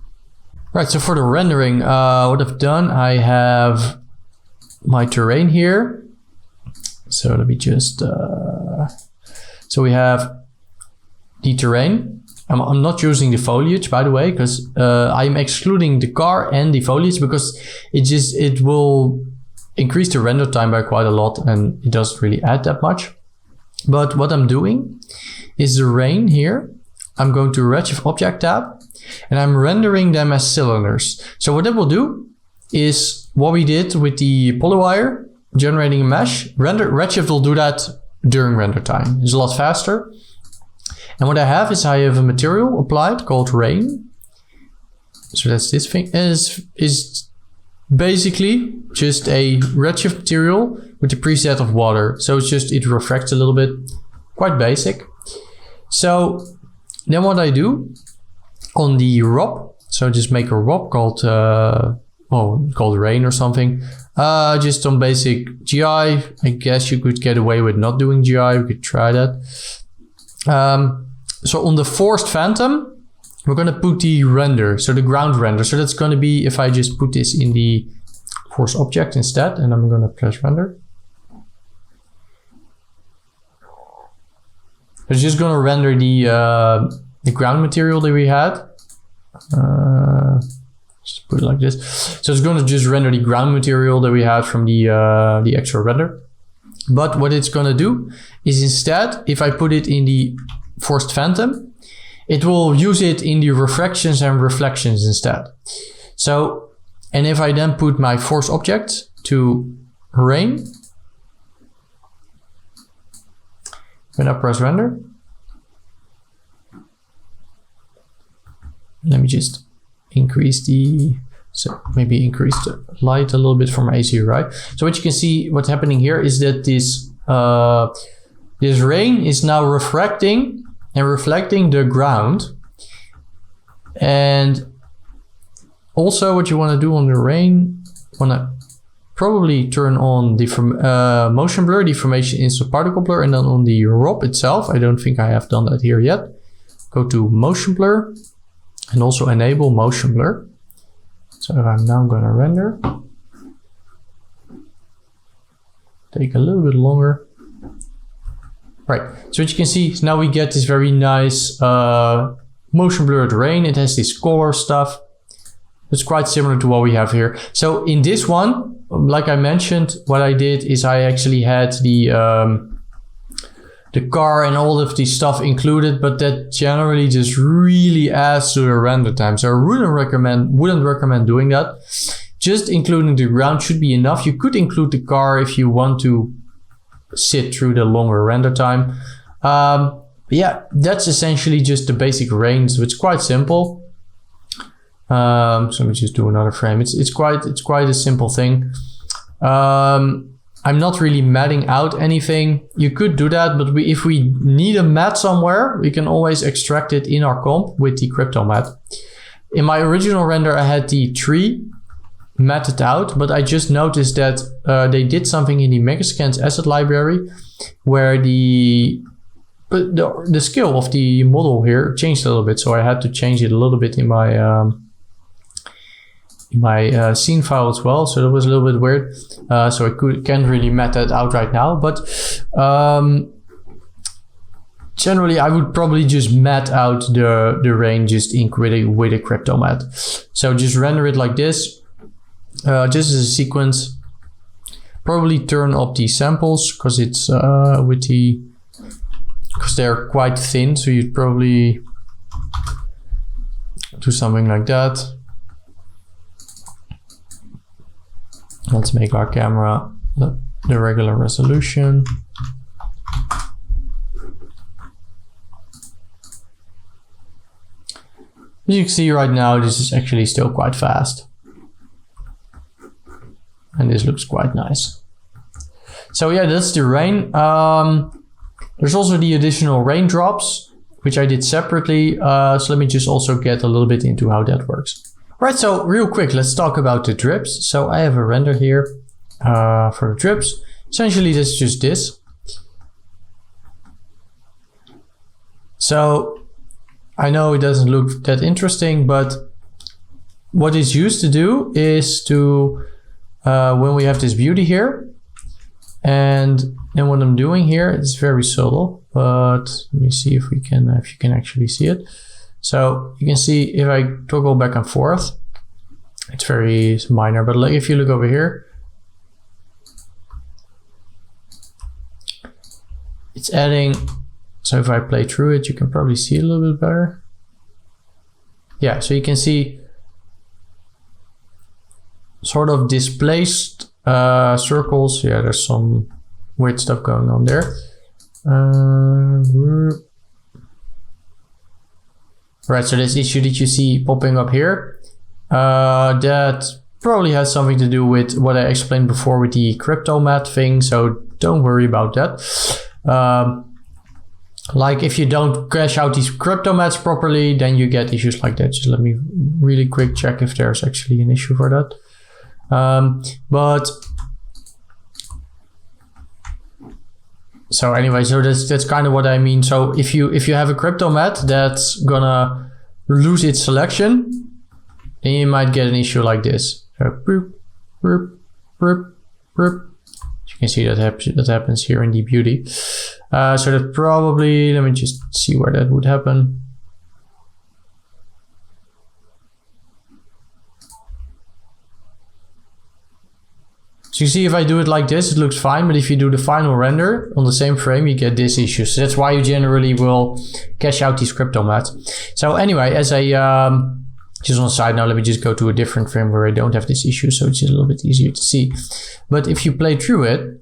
Right, so for the rendering, what I've done, I have my terrain here. So let me just, so we have the terrain. I'm not using the foliage, by the way, because I'm excluding the car and the foliage because it will increase the render time by quite a lot, and it doesn't really add that much. But what I'm doing is the rain here. I'm going to Redshift Object tab, and I'm rendering them as cylinders. So what that will do is what we did with the polywire, generating a mesh. Redshift will do that during render time. It's a lot faster. And what I have is I have a material applied called rain. So that's this thing. Is basically just a Redshift material with the preset of water. So it refracts a little bit. Quite basic. So then what I do on the ROP, so just make a ROP called rain or something. Just on basic GI, I guess you could get away with not doing GI. We could try that. So on the forced phantom, we're going to put the render, so the ground render. So that's going to be if I just put this in the force object instead, and I'm going to press render. It's just going to render the ground material that we had. Just put it like this. So it's going to just render the ground material that we had from the actual render. But what it's going to do is instead, if I put it in the forced phantom, it will use it in the refractions and reflections instead. So, and if I then put my force object to rain, when I press render, let me just increase the light a little bit for my AC, right? So what you can see, what's happening here is that this rain is now refracting and reflecting the ground. And also what you want to do on the rain, want to probably turn on the motion blur, deformation instant particle blur, and then on the ROP itself, I don't think I have done that here yet. Go to motion blur and also enable motion blur. So I'm now going to render. Take a little bit longer. Right, so what you can see is now we get this very nice motion blurred rain. It has this color stuff. It's quite similar to what we have here. So in this one, like I mentioned, what I did is I actually had the car and all of the stuff included, but that generally just really adds to the render time. So I wouldn't recommend doing that. Just including the ground should be enough. You could include the car if you want to sit through the longer render time. But yeah, that's essentially just the basic rain. So it's quite simple. So let me just do another frame. It's quite a simple thing. I'm not really matting out anything. You could do that, but if we need a matte somewhere, we can always extract it in our comp with the Cryptomat. In my original render, I had the tree matted out, but I just noticed that they did something in the Megascans asset library where the scale of the model here changed a little bit. So I had to change it a little bit in my my scene file as well, so that was a little bit weird. So I can't really mat that out right now, but generally I would probably just mat out the rain just with a Cryptomat. So just render it like this, just as a sequence. Probably turn up the samples because it's because they're quite thin, so you'd probably do something like that. Let's make our camera the regular resolution. As you can see right now, this is actually still quite fast. And this looks quite nice. So yeah, that's the rain. There's also the additional raindrops, which I did separately. So let me just also get a little bit into how that works. All right, so real quick, let's talk about the drips. So I have a render here for the drips. Essentially, that's just this. So I know it doesn't look that interesting, but what it's used to do is to, when we have this beauty here, and then what I'm doing here, it's very subtle, but let me see if you can actually see it. So you can see if I toggle back and forth, it's very minor, but like if you look over here, it's adding. So if I play through it, you can probably see it a little bit better. Yeah, so you can see sort of displaced circles. Yeah, there's some weird stuff going on there. Right, so this issue that you see popping up here, that probably has something to do with what I explained before with the Cryptomat thing, so don't worry about that. Like if you don't cache out these Cryptomats properly, then you get issues like that. Just let me really quick check if there's actually an issue for that. But so anyway, so that's kind of what I mean. So if you have a Cryptomat that's gonna lose its selection, then you might get an issue like this. So, boop, boop, boop, boop. You can see that happens here in the beauty. So that probably, let me just see where that would happen. So you see if I do it like this, it looks fine, but if you do the final render on the same frame, you get this issue. So that's why you generally will cache out these Cryptomats. So anyway, as a, just on a side note, let me just go to a different frame where I don't have this issue, so it's just a little bit easier to see. But if you play through it,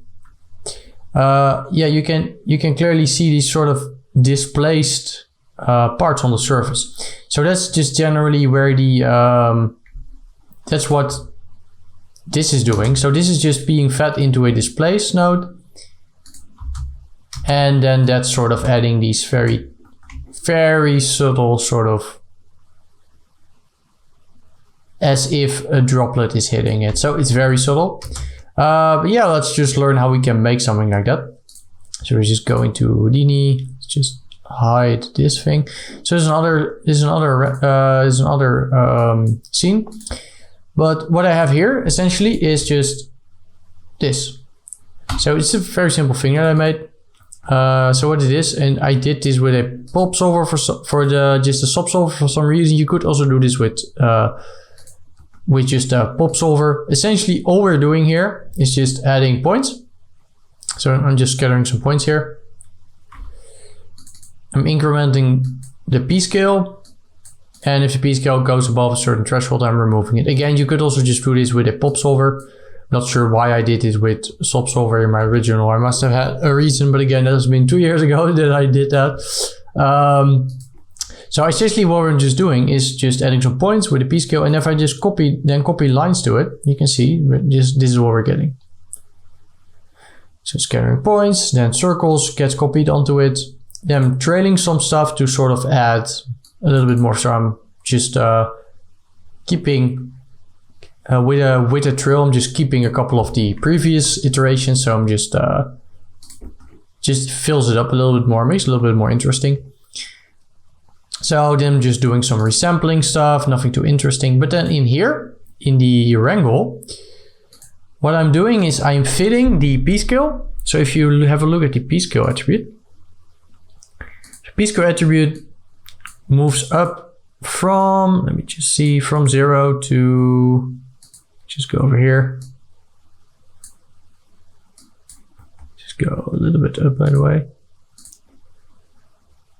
yeah, you can clearly see these sort of displaced parts on the surface. So that's just generally where the, that's what this is doing. So this is just being fed into a displace node. And then that's sort of adding these very, very subtle sort of, as if a droplet is hitting it. So it's very subtle. But yeah, let's just learn how we can make something like that. So we just go into Houdini, let's just hide this thing. So there's another scene. But what I have here essentially is just this. So it's a very simple thing that I made. So what it is, and I did this with a pop solver for just a sub solver for some reason. You could also do this with just a pop solver. Essentially, all we're doing here is just adding points. So I'm just scattering some points here. I'm incrementing the P scale. And if the P scale goes above a certain threshold, I'm removing it. Again, you could also just do this with a pop solver. Not sure why I did it with sub solver in my original. I must have had a reason, but again, that has been 2 years ago that I did that. So essentially what we're just doing is just adding some points with the P scale. And if I just copy lines to it, you can see this is what we're getting. So scattering points, then circles gets copied onto it. Then I'm trailing some stuff to sort of add a little bit more. So I'm just keeping with a trail, I'm just keeping a couple of the previous iterations. So I'm just fills it up a little bit more, makes it a little bit more interesting. So then I'm just doing some resampling stuff, nothing too interesting. But then in here, in the wrangle, what I'm doing is I'm fitting the p-scale. So if you have a look at the p-scale attribute, the p-scale attribute moves up from, let me just see, from 0 to, just go over here. Just go a little bit up, by the way.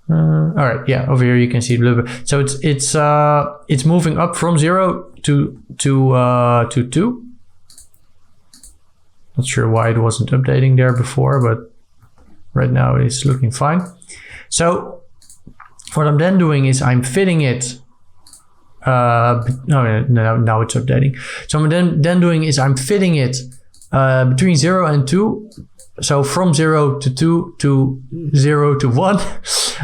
All right, yeah, over here you can see a little bit. So it's moving up from 0 to 2. Not sure why it wasn't updating there before, but right now it's looking fine. So what I'm then doing is I'm fitting it. Now it's updating. So what I'm then doing is I'm fitting it between 0 and 2. So from 0 to 2 to 0 to 1.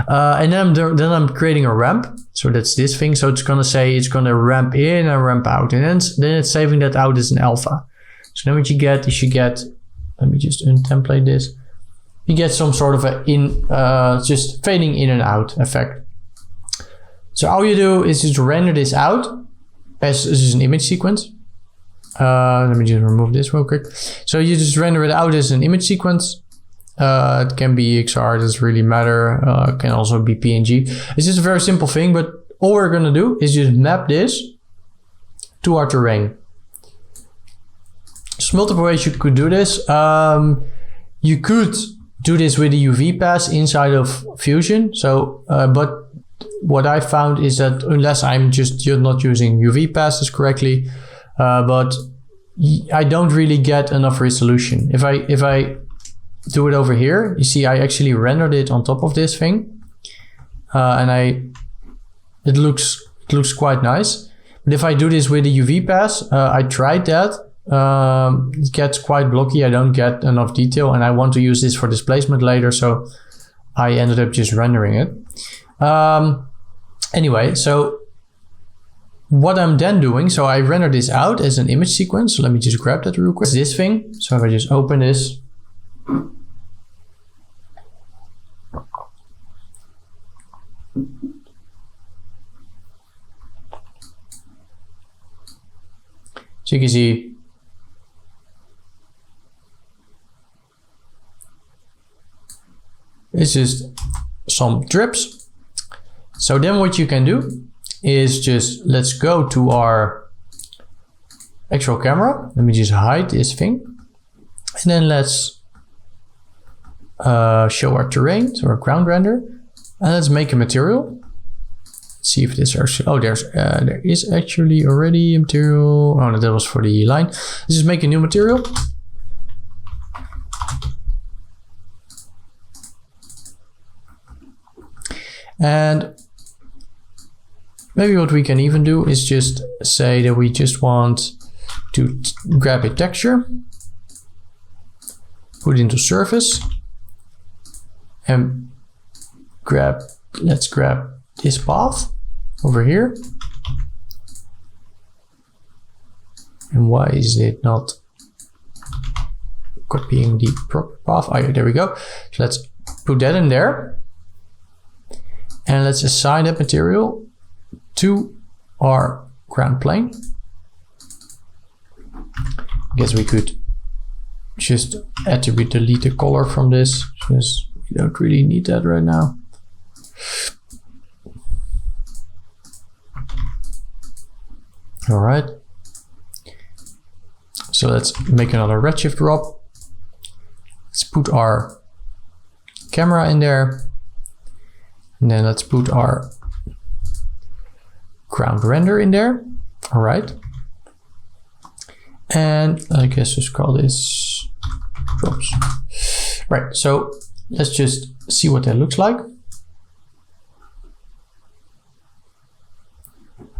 And then I'm creating a ramp. So that's this thing. So it's going to say it's going to ramp in and ramp out. And then it's saving that out as an alpha. So then what you get is you get, let me just untemplate this. You get some sort of a just fading in and out effect. So all you do is just render this out as an image sequence. Let me just remove this real quick. So you just render it out as an image sequence. It can be XR, doesn't really matter. It can also be PNG. It's just a very simple thing, but all we're gonna do is just map this to our terrain. There's multiple ways you could do this. You could do this with the UV pass inside of Fusion. So, but what I found is that unless I'm just not using UV passes correctly, but I don't really get enough resolution. If I do it over here, you see I actually rendered it on top of this thing, and it looks quite nice. But if I do this with the UV pass, I tried that. It gets quite blocky. I don't get enough detail, and I want to use this for displacement later, so I ended up just rendering it. Anyway, so what I'm then doing, so I render this out as an image sequence. So let me just grab that real quick. This thing. So if I just open this, so you can see it's just some drips. So then what you can do is just, let's go to our actual camera. Let me just hide this thing. And then let's show our terrain, so our ground render. And let's make a material. Let's see if this actually, oh, there is actually already a material. Oh, no, that was for the line. Let's just make a new material. And maybe what we can even do is just say that we just want to grab a texture, put it into surface, and let's grab this path over here. And why is it not copying the proper path? Oh, there we go. So let's put that in there. And let's assign that material to our ground plane. I guess we could just attribute delete the color from this, because we don't really need that right now. All right. So let's make another redshift drop. Let's put our camera in there. And then let's put our ground render in there. All right. And I guess just call this drops. Right, so let's just see what that looks like.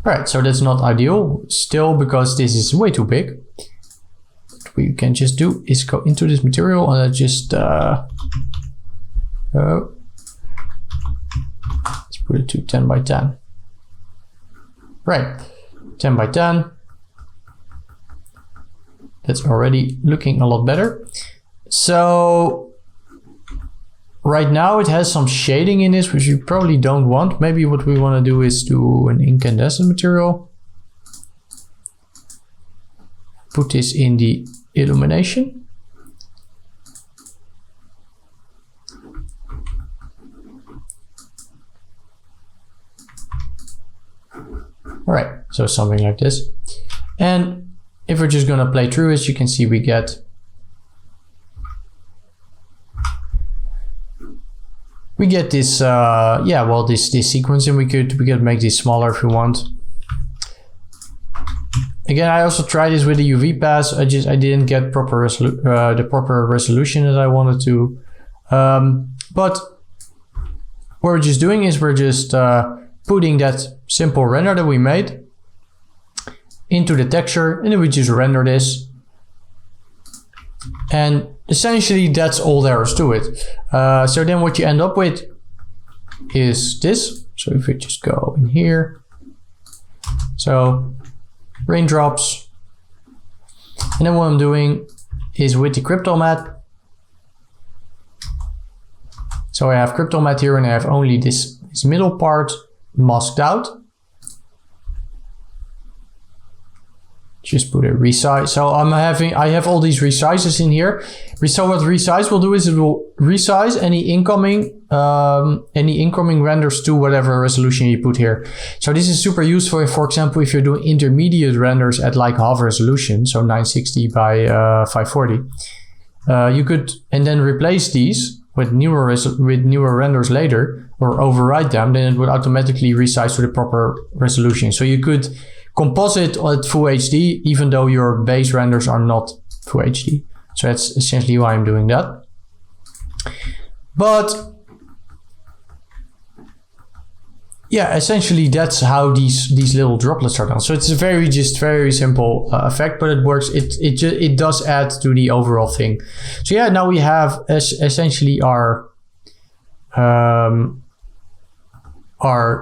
All right, so that's not ideal still, because this is way too big. What we can just do is go into this material and just let's put it to 10 by 10. Right, 10 by 10. That's already looking a lot better. So right now it has some shading in this, which you probably don't want. Maybe what we want to do is do an incandescent material. put this in the illumination. All right, so something like this. And if we're just gonna play through it, you can see we get this, yeah, well, this sequence, and we could make this smaller if we want. Again, I also tried this with the UV pass. I didn't get the proper resolution that I wanted to. But what we're just doing is we're just putting that simple render that we made into the texture, and then we just render this. And essentially that's all there is to it. So then what you end up with is this. So if we just go in here, so raindrops, and then what I'm doing is with the Cryptomat. So I have Cryptomat here, and I have only this middle part masked out. Just put a resize. So I have all these resizes in here. So what resize will do is it will resize any incoming renders to whatever resolution you put here. So this is super useful if, for example, if you're doing intermediate renders at like half resolution, so 960 by 540, you could and then replace these with newer renders later, or override them. Then it would automatically resize to the proper resolution. So you could composite at full HD, even though your base renders are not full HD. So that's essentially why I'm doing that. But yeah, essentially that's how these little droplets are done. So it's a very simple effect, but it works. It does add to the overall thing. So yeah, now we have essentially our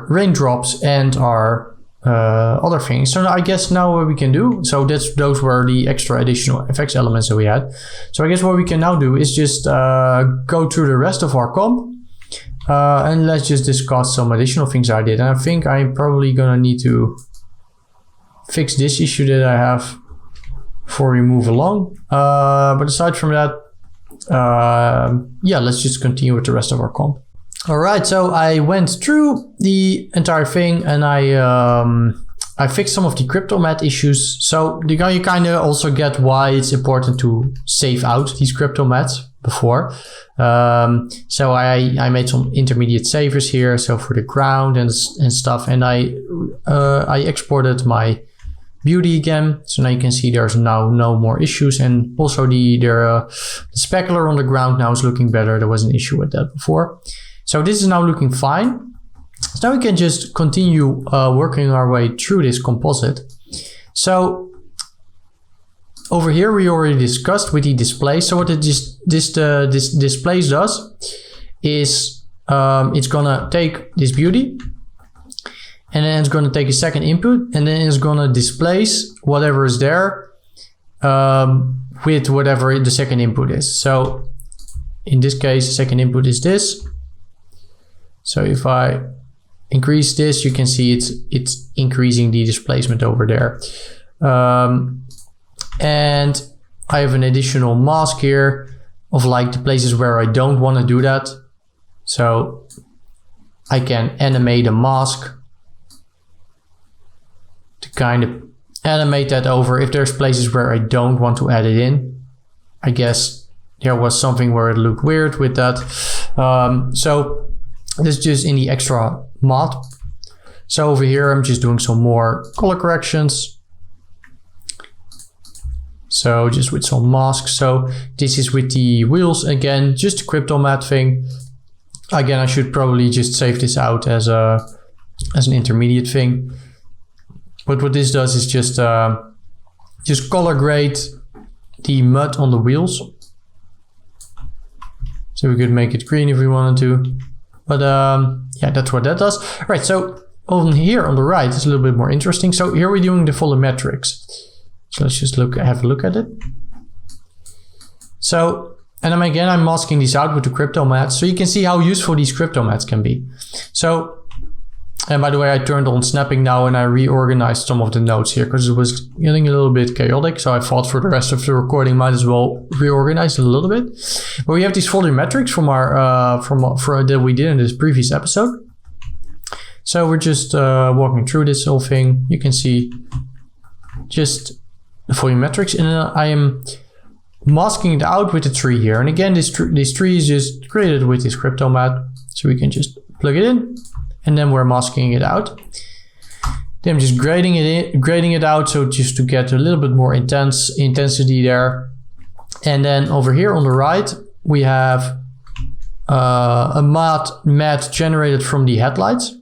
raindrops and our other things. So I guess now what we can do, so those were the extra additional effects elements that we had. So I guess what we can now do is just go through the rest of our comp, and let's just discuss some additional things I did. And I think I'm probably gonna need to fix this issue that I have before we move along. But aside from that, yeah, let's just continue with the rest of our comp. All right, so I went through the entire thing, and I fixed some of the Cryptomat issues. So you kind of also get why it's important to save out these Cryptomats before. So I made some intermediate savers here, so for the ground and stuff, and I exported my beauty again. So now you can see there's now no more issues, and also the specular on the ground now is looking better. There was an issue with that before. So this is now looking fine. So now we can just continue working our way through this composite. So over here we already discussed with the display. So what this display does is it's gonna take this beauty, and then it's gonna take a second input, and then it's gonna displace whatever is there with whatever the second input is. So in this case, the second input is this. So if I increase this, you can see it's increasing the displacement over there. And I have an additional mask here of like the places where I don't want to do that. So I can animate a mask to kind of animate that over if there's places where I don't want to add it in. I guess there was something where it looked weird with that. So this is just in the extra mod. So over here, I'm just doing some more color corrections. So just with some masks. So this is with the wheels again, just a Cryptomat thing. Again, I should probably just save this out as an intermediate thing. But what this does is just color grade the mud on the wheels. So we could make it green if we wanted to. But yeah, that's what that does. Right, so on here on the right is a little bit more interesting. So here we're doing the volumetrics. So let's just have a look at it. So, and I'm masking these out with the Cryptomats. So you can see how useful these Cryptomats can be. So And by the way, I turned on snapping now and I reorganized some of the nodes here because it was getting a little bit chaotic. So I thought for the rest of the recording, might as well reorganize it a little bit. But we have these volumetrics from our that we did in this previous episode. So we're just walking through this whole thing. You can see just the volumetrics, and I am masking it out with the tree here. And again, this tree is just created with this Cryptomat, so we can just plug it in. And then we're masking it out. Then I'm just grading it out, so just to get a little bit more intensity there. And then over here on the right, we have a matte generated from the headlights.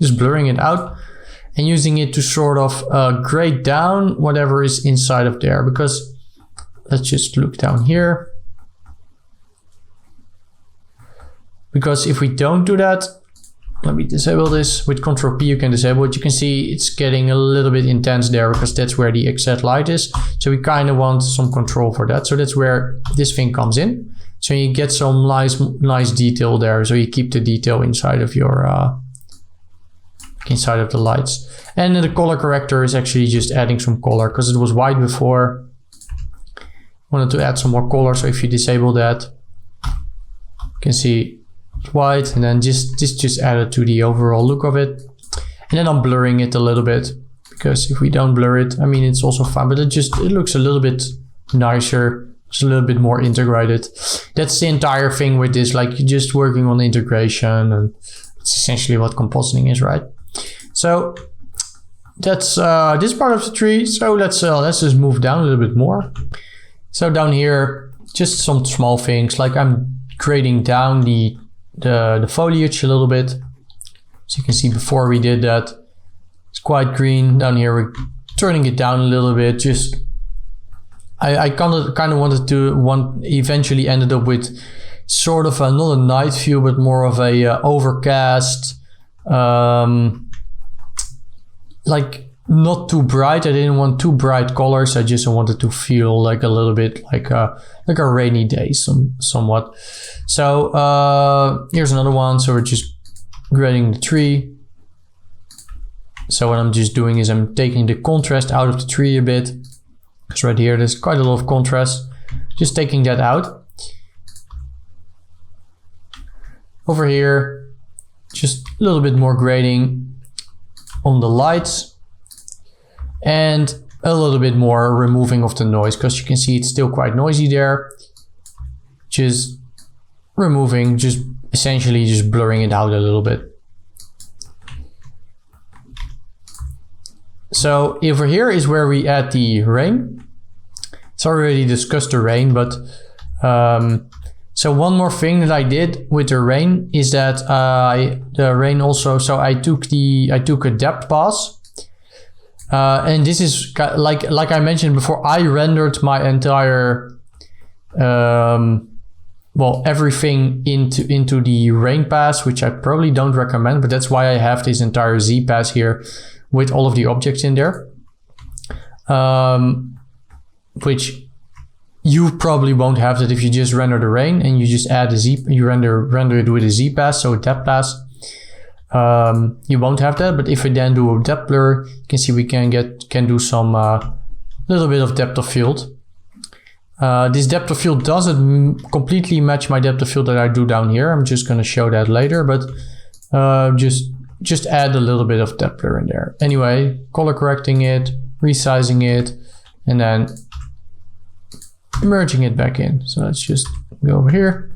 Just blurring it out and using it to sort of grade down whatever is inside of there. Because let's just look down here. Because if we don't do that, let me disable this. With Ctrl P you can disable it. You can see it's getting a little bit intense there because that's where the exact light is. So we kind of want some control for that. So that's where this thing comes in. So you get some nice detail there. So you keep the detail inside of your inside of the lights. And then the color corrector is actually just adding some color because it was white before. Wanted to add some more color. So if you disable that, you can see white, and then just add it to the overall look of it. And then I'm blurring it a little bit because if we don't blur it, I mean, it's also fine, but it looks a little bit nicer. It's a little bit more integrated. That's the entire thing with this, like you're just working on integration, and it's essentially what compositing is, right? So that's this part of the tree. So let's just move down a little bit more. So down here, just some small things, like I'm grading down the foliage a little bit. So you can see before we did that, it's quite green. Down here we're turning it down a little bit. Just I kind of wanted to eventually ended up with sort of not a night view, but more of a overcast, like not too bright. I didn't want too bright colors. I just wanted to feel like a little bit like a rainy day somewhat. So here's another one. So we're just grading the tree. So what I'm just doing is I'm taking the contrast out of the tree a bit. Because right here there's quite a lot of contrast. Just taking that out. Over here, just a little bit more grading on the lights. And a little bit more removing of the noise, because you can see it's still quite noisy there. Just removing, just essentially just blurring it out a little bit. So over here is where we add the rain. It's already discussed the rain, but so one more thing that I did with the rain is that the rain also, so I took a depth pass. And this is like I mentioned before, I rendered my entire everything into the rain pass, which I probably don't recommend, but that's why I have this entire Z pass here with all of the objects in there, which you probably won't have that if you just render the rain and you just add a Z, you render it with a Z pass, so a depth pass. You won't have that, but if we then do a depth blur, you can see we can do some little bit of depth of field. This depth of field doesn't completely match my depth of field that I do down here. I'm just going to show that later, but just add a little bit of depth blur in there. Anyway, color correcting it, resizing it, and then merging it back in. So let's just go over here.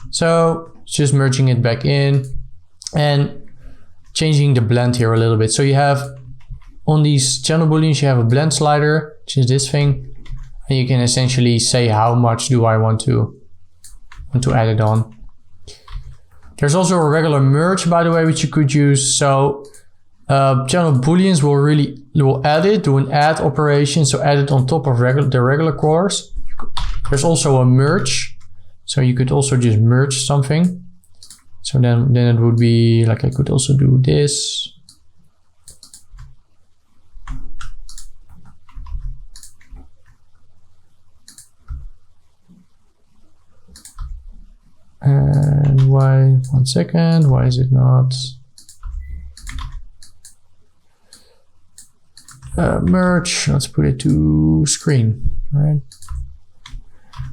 So just merging it back in and changing the blend here a little bit. So you have on these channel booleans, you have a blend slider, which is this thing, and you can essentially say how much do I want to add it on. There's also a regular merge, by the way, which you could use. So channel booleans will add it, do an add operation, so add it on top of the regular colors. There's also a merge, so you could also just merge something. So then it would be like I could also do this. And why, 1 second, why is it not? merge, let's put it to screen, right?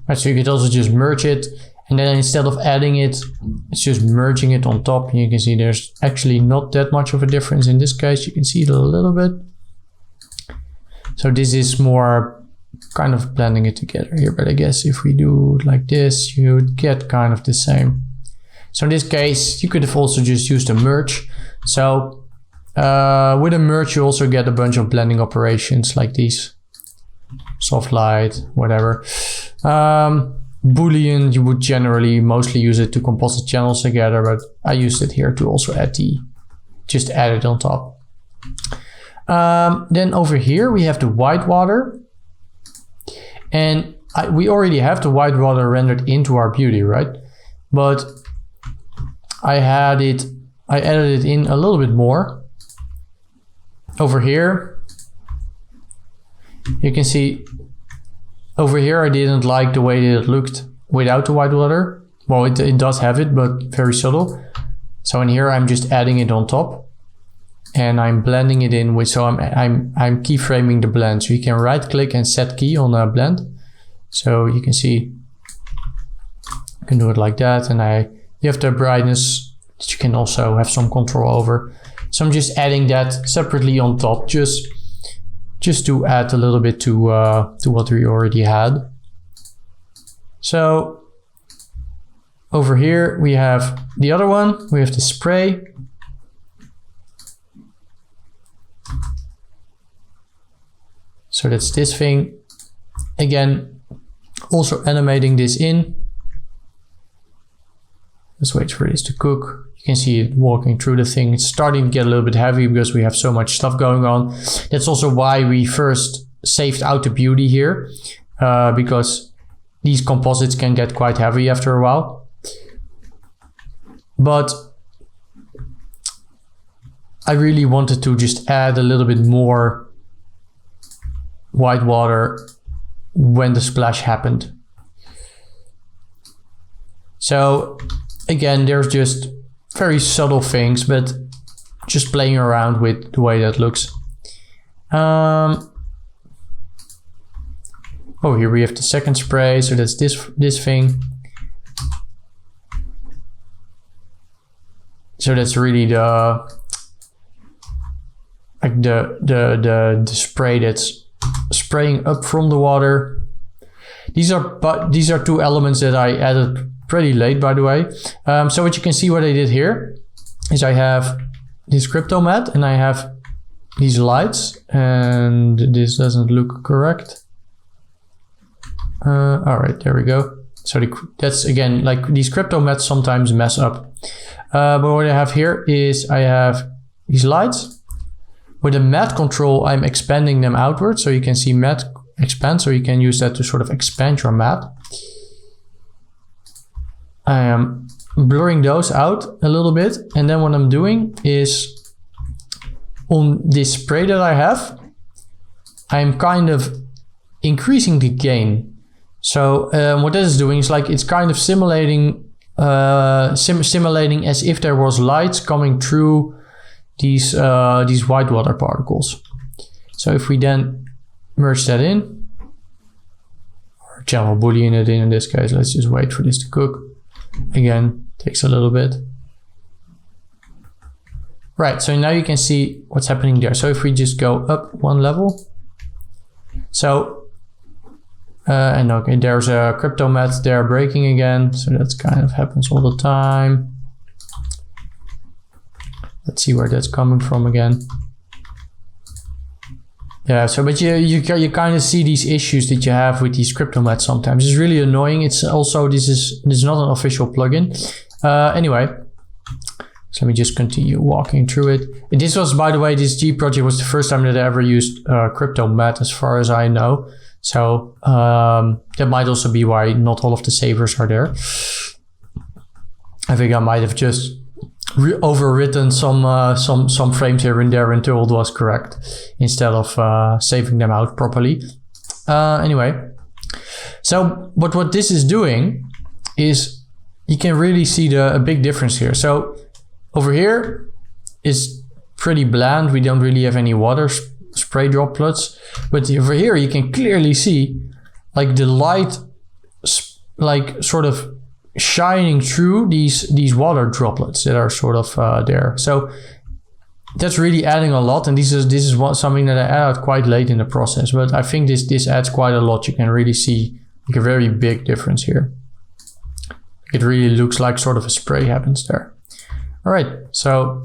Right, so you could also just merge it, and then instead of adding it, it's just merging it on top. You can see there's actually not that much of a difference in this case. You can see it a little bit. So this is more kind of blending it together here, but I guess if we do it like this, you'd get kind of the same. So in this case, you could have also just used a merge. So with a merge, you also get a bunch of blending operations like these. Soft light, whatever. Boolean, you would generally mostly use it to composite channels together, but I used it here to also add just add it on top. Then over here, we have the white water. And we already have the white water rendered into our beauty, right? But I added it in a little bit more. Over here, you can see over here I didn't like the way that it looked without the white water. Well, it does have it, but very subtle. So in here I'm just adding it on top, and I'm blending it in with. So I'm keyframing the blend. So you can right click and set key on a blend. So you can see you can do it like that, and you have the brightness that you can also have some control over. So I'm just adding that separately on top, just to add a little bit to what we already had. So over here we have the other one. We have the spray. So that's this thing. Again, also animating this in. Let's wait for this to cook. You can see it walking through the thing. It's starting to get a little bit heavy because we have so much stuff going on. That's also why we first saved out the beauty here, because these composites can get quite heavy after a while. But I really wanted to just add a little bit more white water when the splash happened. So again, there's just very subtle things, but just playing around with the way that looks. Oh, here we have the second spray, so that's this thing. So that's really the spray that's spraying up from the water. These are two elements that I added pretty late, by the way. So what you can see, what I did here is I have this Cryptomat and I have these lights, and this doesn't look correct. All right, there we go. So that's again, like these Cryptomats sometimes mess up. But what I have here is I have these lights. With the matte control, I'm expanding them outward. So you can see matte expand. So you can use that to sort of expand your matte. I am blurring those out a little bit. And then what I'm doing is on this spray that I have, I'm kind of increasing the gain. So what that is doing is like it's kind of simulating simulating as if there was lights coming through these white water particles. So if we then merge that in, or channel boolean it in this case, let's just wait for this to cook. Again, takes a little bit. Right, so now you can see what's happening there. So if we just go up one level, so and okay, there's a Cryptomat there breaking again, so that kind of happens all the time. Let's see where that's coming from again. Yeah, so but you kind of see these issues that you have with these Cryptomats sometimes. It's really annoying. It's also this is not an official plugin. Anyway, so let me just continue walking through it. And this was, by the way, this G project was the first time that I ever used Cryptomat, as far as I know. So that might also be why not all of the savers are there. I think I might have just overwritten some frames here and there until it was correct, instead of saving them out properly. Anyway, so what this is doing is you can really see a big difference here. So over here is pretty bland. We don't really have any water spray droplets. But over here you can clearly see like the light like sort of shining through these water droplets that are sort of there. So that's really adding a lot, and this is something that I added quite late in the process, but I think this adds quite a lot. You can really see like a very big difference here. It really looks like sort of a spray happens there. All right, so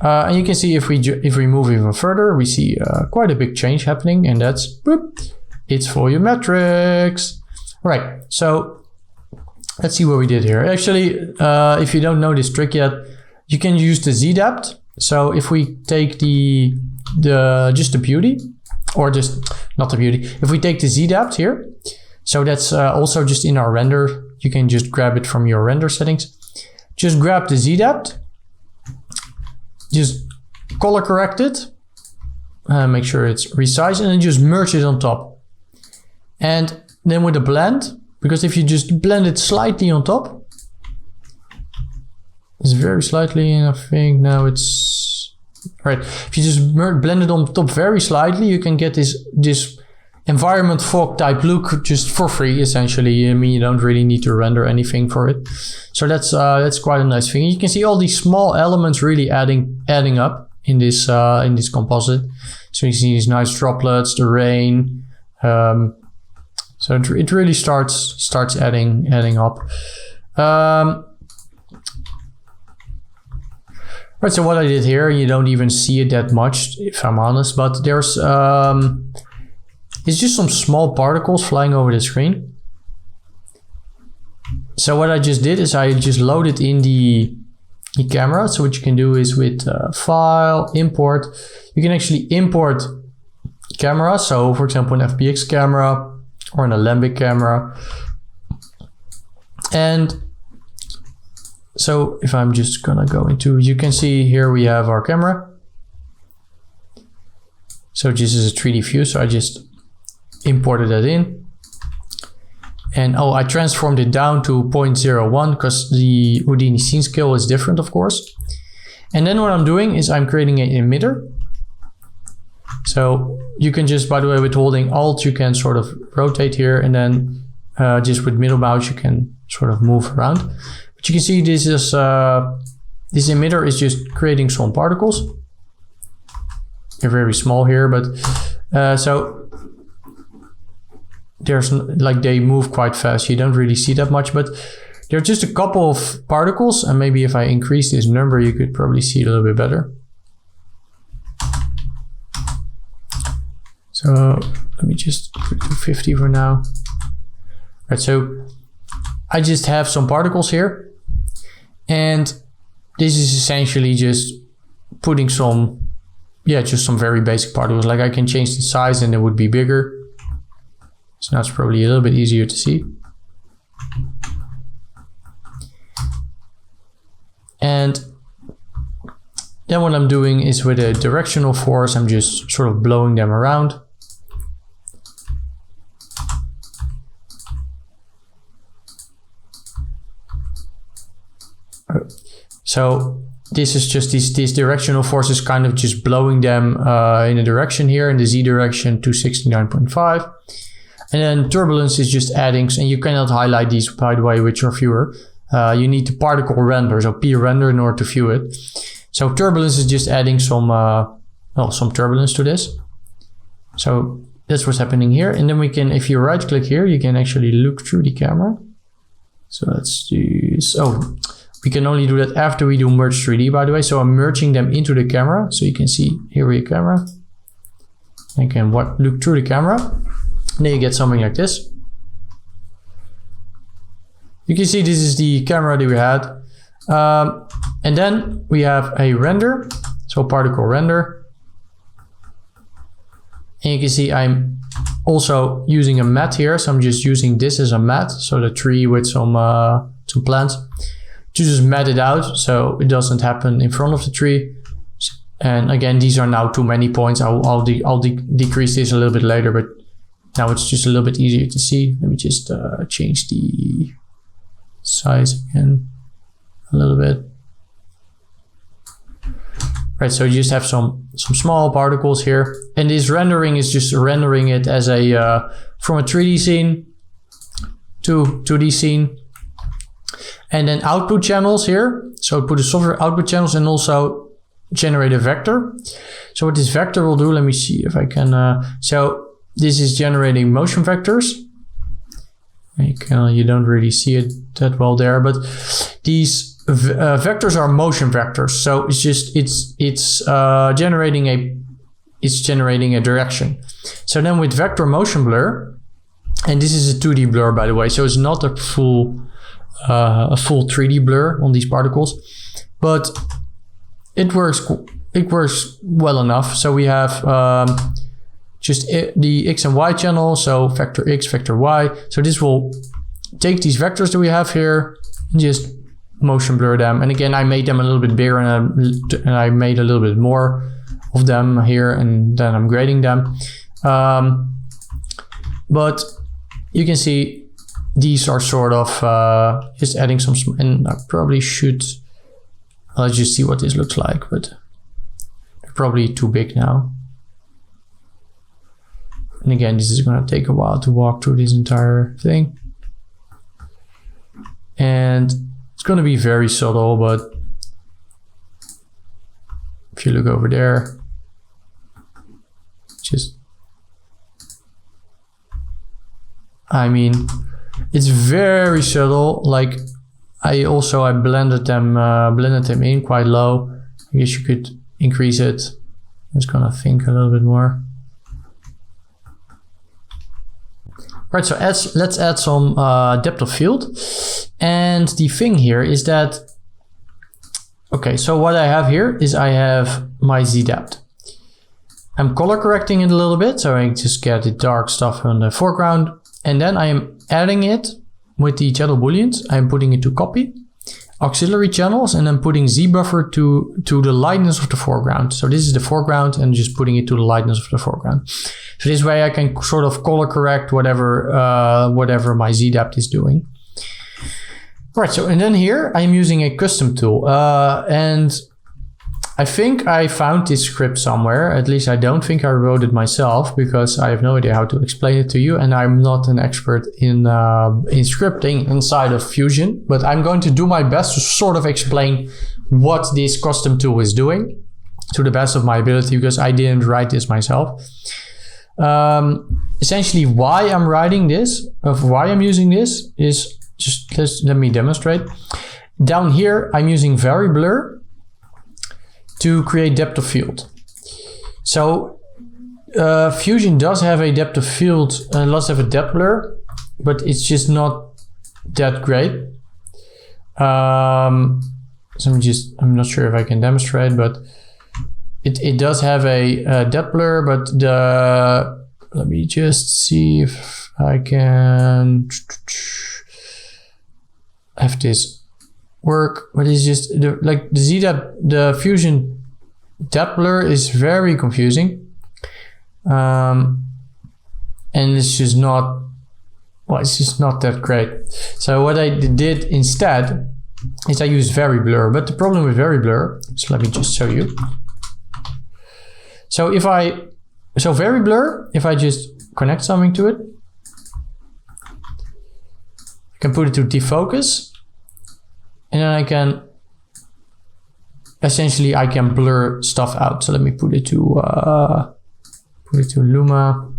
and you can see if we move even further, we see quite a big change happening, and that's boop, it's volumetrics. All right, so let's see what we did here. Actually, if you don't know this trick yet, you can use the Z depth. So if we take just the beauty, or just not the beauty, if we take the Z depth here, so that's also just in our render. You can just grab it from your render settings. Just grab the Z depth, just color correct it, make sure it's resized, and then just merge it on top. And then with the blend, because if you just blend it slightly on top, it's very slightly, and I think now it's right. If you just blend it on top very slightly, you can get this environment fog type look just for free, essentially. I mean, you don't really need to render anything for it. So that's quite a nice thing. You can see all these small elements really adding up in this composite. So you see these nice droplets, the rain. So it really starts adding up. Right, so what I did here, you don't even see it that much, if I'm honest, but there's it's just some small particles flying over the screen. So what I just did is I just loaded in the camera. So what you can do is with File, Import, you can actually import camera. So for example, an FPX camera or an Alembic camera. And so if I'm just gonna go into, you can see here we have our camera. So this is a 3D view, so I just imported that in. And oh, I transformed it down to 0.01 because the Houdini scene scale is different, of course. And then what I'm doing is I'm creating an emitter. So you can just, by the way, with holding Alt, you can sort of rotate here, and then just with middle mouse, you can sort of move around. But you can see this is this emitter is just creating some particles. They're very small here, but so there's like they move quite fast. You don't really see that much, but there are just a couple of particles, and maybe if I increase this number, you could probably see it a little bit better. So let me just put it to 50 for now. Right, so I just have some particles here, and this is essentially just putting some, just some very basic particles. Like I can change the size and it would be bigger. So now it's probably a little bit easier to see. And then what I'm doing is with a directional force, I'm just sort of blowing them around. So this is just these directional forces kind of just blowing them in a direction here, in the Z direction to 69.5. And then turbulence is just adding, and you cannot highlight these, by the way, with your viewer. You need the particle render, so P render, in order to view it. So turbulence is just adding some turbulence to this. So that's what's happening here. And then we can, if you right click here, you can actually look through the camera. So let's do this. Oh, we can only do that after we do merge 3D, by the way. So I'm merging them into the camera. So you can see here we have camera. I can look through the camera. And then you get something like this. You can see this is the camera that we had. And then we have a render, so particle render. And you can see I'm also using a mat here. So I'm just using this as a mat. So the tree with some plants. To just mat it out so it doesn't happen in front of the tree. And again, these are now too many points. I'll decrease this a little bit later, but now it's just a little bit easier to see. Let me just change the size again a little bit. Right, so you just have some small particles here, and this rendering is just rendering it as a from a 3D scene to 2D scene. And then output channels here. So put the software output channels and also generate a vector. So what this vector will do, let me see if I can. So this is generating motion vectors. You don't really see it that well there, but these vectors are motion vectors. So it's just it's generating a direction. So then with vector motion blur, and this is a 2D blur by the way, so it's not a full 3D blur on these particles, but it works well enough. So we have just the X and Y channel, so vector X, vector Y. So this will take these vectors that we have here and just motion blur them. And again, I made them a little bit bigger and I made a little bit more of them here, and then I'm grading them. But you can see these are sort of just adding some, and I probably should, let's just see what this looks like, but they're probably too big now. And again, this is going to take a while to walk through this entire thing. And it's going to be very subtle, but if you look over there, just, I mean, it's very subtle. Like I blended them in quite low. I guess you could increase it. I'm just gonna think a little bit more. Right, so let's add some depth of field. And the thing here is that, okay, so what I have here is I have my Z depth. I'm color correcting it a little bit, so I just get the dark stuff on the foreground. And then I am adding it with the channel booleans. I'm putting it to copy, auxiliary channels, and then putting Z buffer to the lightness of the foreground. So this is the foreground and just putting it to the lightness of the foreground. So this way I can sort of color correct whatever my Z depth is doing. All right, so and then here I'm using a custom tool. And I think I found this script somewhere. At least I don't think I wrote it myself, because I have no idea how to explain it to you, and I'm not an expert in scripting inside of Fusion, but I'm going to do my best to sort of explain what this custom tool is doing to the best of my ability, because I didn't write this myself. Essentially why I'm writing this, of why I'm using this, is just let me demonstrate. Down here I'm using Vary Blur to create depth of field. So Fusion does have a depth of field, does have a depth blur, but it's just not that great. So I'm not sure if I can demonstrate, but it does have a depth blur, but let me just see if I can have this work, but it's just the Fusion depth blur is very confusing, and it's just not that great. So what I did instead is I used Vary Blur, but the problem with Vary Blur, so let me just show you. So Vary Blur, if I just connect something to it, I can put it to defocus. And then I can blur stuff out. So let me put it to Luma.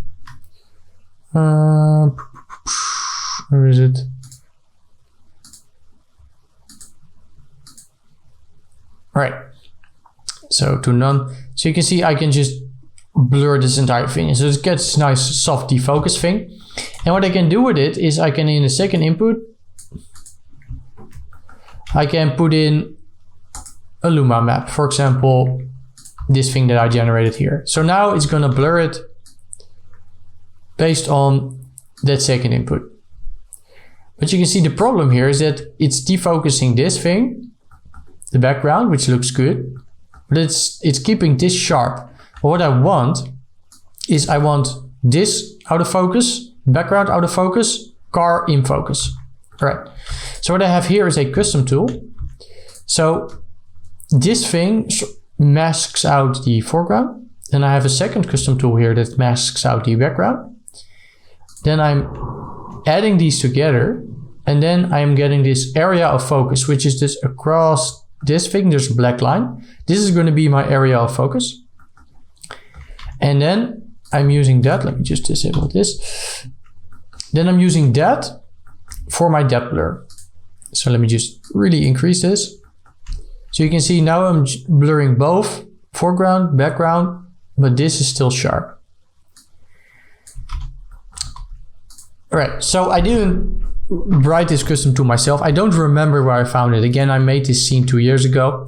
Where is it? All right. So to none. So you can see I can just blur this entire thing. So it gets nice soft defocus thing. And what I can do with it is I can, in the second input, I can put in a Luma map, for example, this thing that I generated here. So now it's going to blur it based on that second input. But you can see the problem here is that it's defocusing this thing, the background, which looks good, but it's keeping this sharp. But what I want is I want this out of focus, background out of focus, car in focus. All right. So what I have here is a custom tool. So this thing masks out the foreground. Then I have a second custom tool here that masks out the background. Then I'm adding these together, and then I'm getting this area of focus, which is this across this thing. There's a black line. This is going to be my area of focus. And then I'm using that. Let me just disable this. Then I'm using that for my depth blur. So let me just really increase this. So you can see now I'm blurring both foreground, background, but this is still sharp. All right, so I didn't write this custom tool myself. I don't remember where I found it. Again, I made this scene 2 years ago.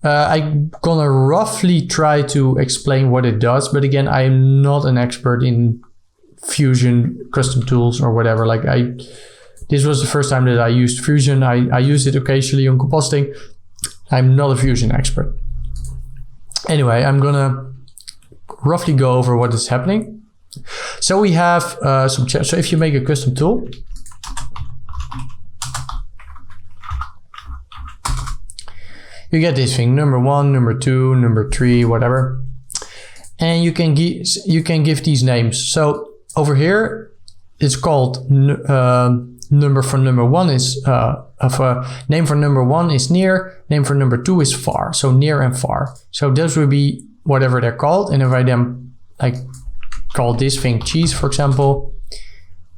I'm gonna roughly try to explain what it does, but again, I am not an expert in Fusion custom tools or whatever. Like this was the first time that I used Fusion. I used it occasionally on compositing. I'm not a Fusion expert. Anyway, I'm gonna roughly go over what is happening. So we have so if you make a custom tool, you get this thing, number 1, number 2, number 3, whatever, and you can give these names. So over here, it's called number for number 1 is name for number 1 is near, name for number 2 is far. So near and far. So those will be whatever they're called. And if I then like call this thing cheese, for example,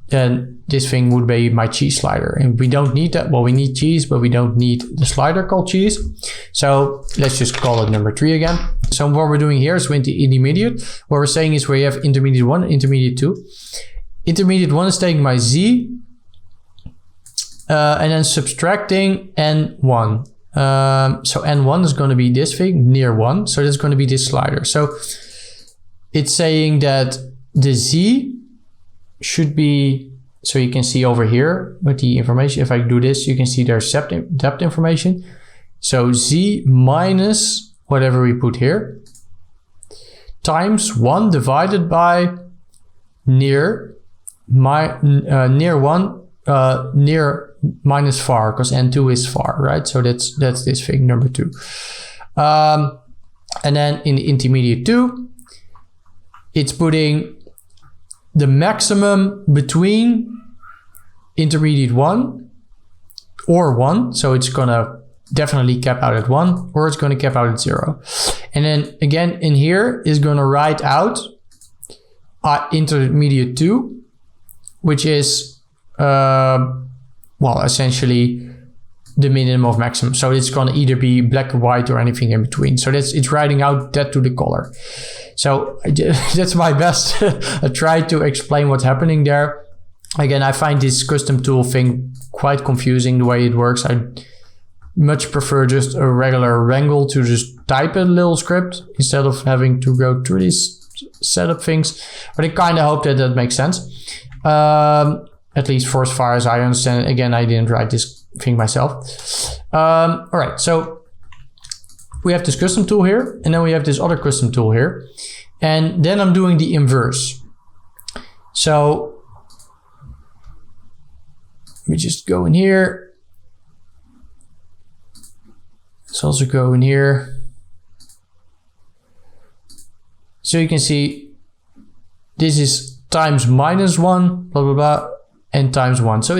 then this thing would be my cheese slider. And we don't need that. Well, we need cheese, but we don't need the slider called cheese. So let's just call it number 3 again. So what we're doing here is with the intermediate. What we're saying is we have intermediate 1, intermediate 2. Intermediate 1 is taking my Z and then subtracting N1. So N1 is going to be this thing, near 1. So that's going to be this slider. So it's saying that the Z should be, so you can see over here with the information, if I do this, you can see there's depth information. So Z minus whatever we put here times 1 divided by near, near 1, near minus far, because N2 is far, right? So that's this thing, number 2. And then in the intermediate 2, it's putting the maximum between intermediate 1 or 1. So it's gonna definitely cap out at 1, or it's gonna cap out at 0. And then again, in here is gonna write out intermediate 2, which is, well, essentially the minimum of maximum. So it's gonna either be black or white or anything in between. So it's writing out that to the color. So that's my best. I try to explain what's happening there. Again, I find this custom tool thing quite confusing the way it works. I much prefer just a regular wrangle to just type a little script instead of having to go through these setup things. But I kind of hope that that makes sense. At least for as far as I understand it. Again, I didn't write this thing myself. All right, so we have this custom tool here, and then we have this other custom tool here. And then I'm doing the inverse. So let me just go in here. Let's also go in here. So you can see this is times minus 1, blah, blah, blah, and times 1. So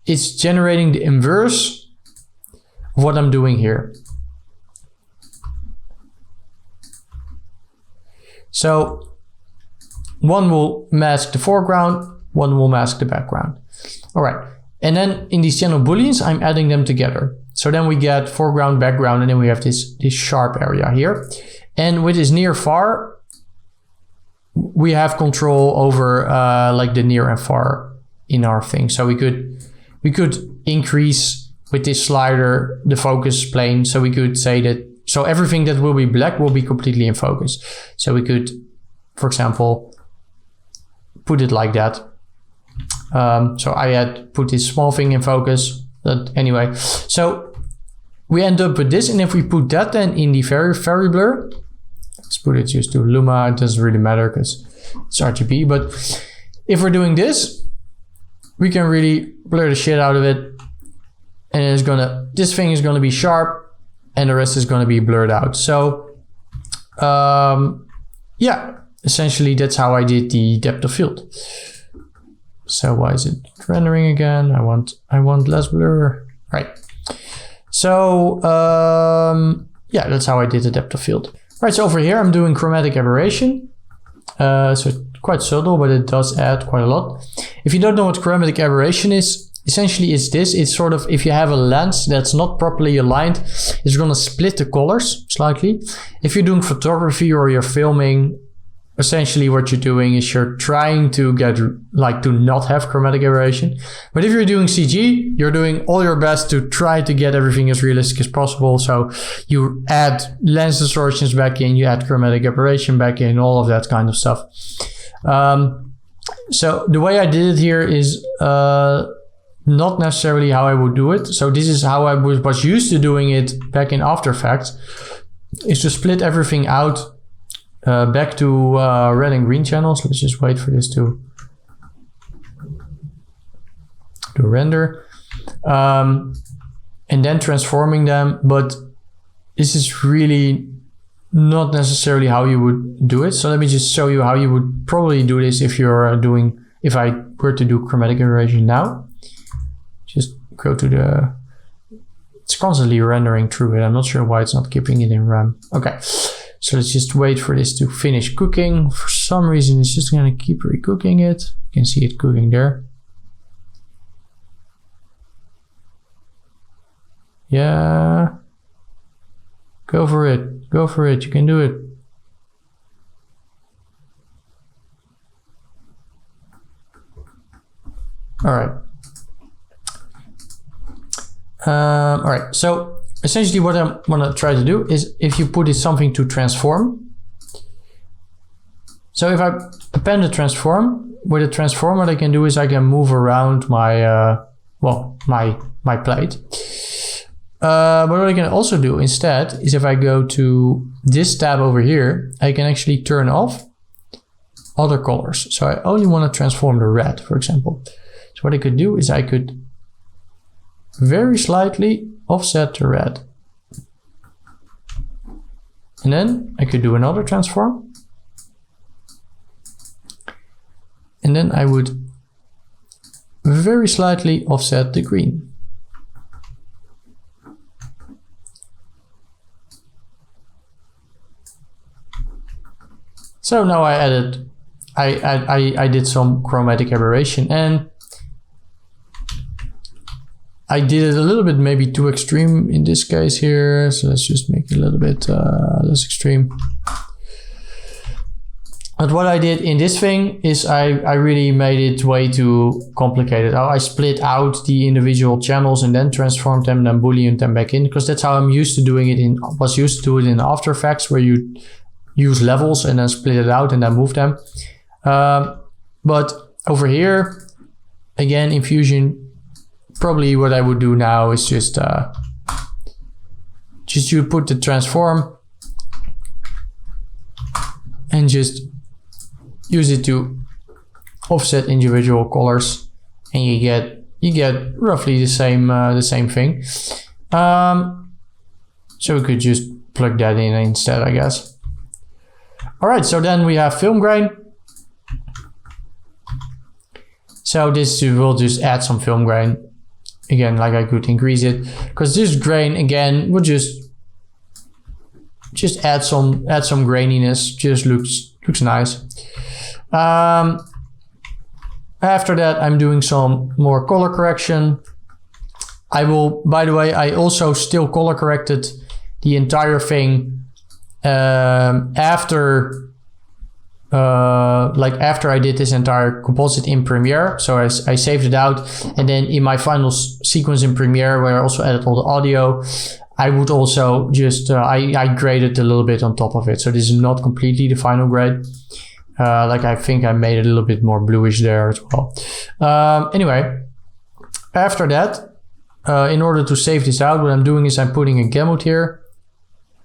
it's generating the inverse of what I'm doing here. So 1 will mask the foreground, 1 will mask the background. All right. And then in these channel booleans, I'm adding them together. So then we get foreground, background, and then we have this sharp area here. And with this near far, we have control over like the near and far in our thing. So we could increase with this slider the focus plane. So we could say that, so everything that will be black will be completely in focus. So we could, for example, put it like that. So I had put this small thing in focus, but anyway. So we end up with this, and if we put that then in the very blur, let's put it just to Luma, it doesn't really matter because it's RGB, but if we're doing this, we can really blur the shit out of it, and it's gonna, this thing is gonna be sharp, and the rest is gonna be blurred out. So yeah, essentially that's how I did the depth of field. So why is it rendering again? I want less blur, right? So yeah, that's how I did the depth of field. Right, so over here I'm doing chromatic aberration. So it's quite subtle, but it does add quite a lot. If you don't know what chromatic aberration is, essentially it's this. It's sort of, if you have a lens that's not properly aligned, it's gonna split the colors slightly. If you're doing photography or you're filming, essentially what you're doing is you're trying to get, like, to not have chromatic aberration. But if you're doing CG, you're doing all your best to try to get everything as realistic as possible. So you add lens distortions back in, you add chromatic aberration back in, all of that kind of stuff. So the way I did it here is not necessarily how I would do it. So this is how I was used to doing it back in After Effects, is to split everything out back to red and green channels. Let's just wait for this to render, and then transforming them. But this is really not necessarily how you would do it. So let me just show you how you would probably do this if you're doing, if I were to do chromatic aberration now. Just go to the, it's constantly rendering through it. I'm not sure why it's not keeping it in RAM. Okay, so let's just wait for this to finish cooking. For some reason, it's just gonna keep re-cooking it. You can see it cooking there. Yeah. Go for it. Go for it. You can do it. All right. All right. So essentially what I want to try to do is, if you put it something to transform. So if I append a transform, with a transform, what I can do is I can move around my, my plate. But what I can also do instead is, if I go to this tab over here, I can actually turn off other colors. So I only want to transform the red, for example. So what I could do is I could very slightly offset the red. And then I could do another transform. And then I would very slightly offset the green. So now I added, I did some chromatic aberration, and I did it a little bit maybe too extreme in this case here. So let's just make it a little bit less extreme. But what I did in this thing is I really made it way too complicated. I split out the individual channels and then transformed them, then booleaned them back in, because that's how I'm used to doing it was used to do it in After Effects, where you use levels and then split it out and then move them. But over here, again, in Fusion, probably what I would do now is just you put the transform and just use it to offset individual colors, and you get roughly the same thing. So we could just plug that in instead, I guess. All right, so then we have film grain. So this will just add some film grain. Again, like I could increase it, because this grain again would just add some graininess. Just looks nice. After that, I'm doing some more color correction. I will, by the way, I also still color corrected the entire thing after I did this entire composite in Premiere. So I saved it out, and then in my final sequence in Premiere, where I also added all the audio, I would also just I graded a little bit on top of it. So this is not completely the final grade. Like I think I made it a little bit more bluish there as well. Anyway, after that, in order to save this out, what I'm doing is I'm putting a gamut here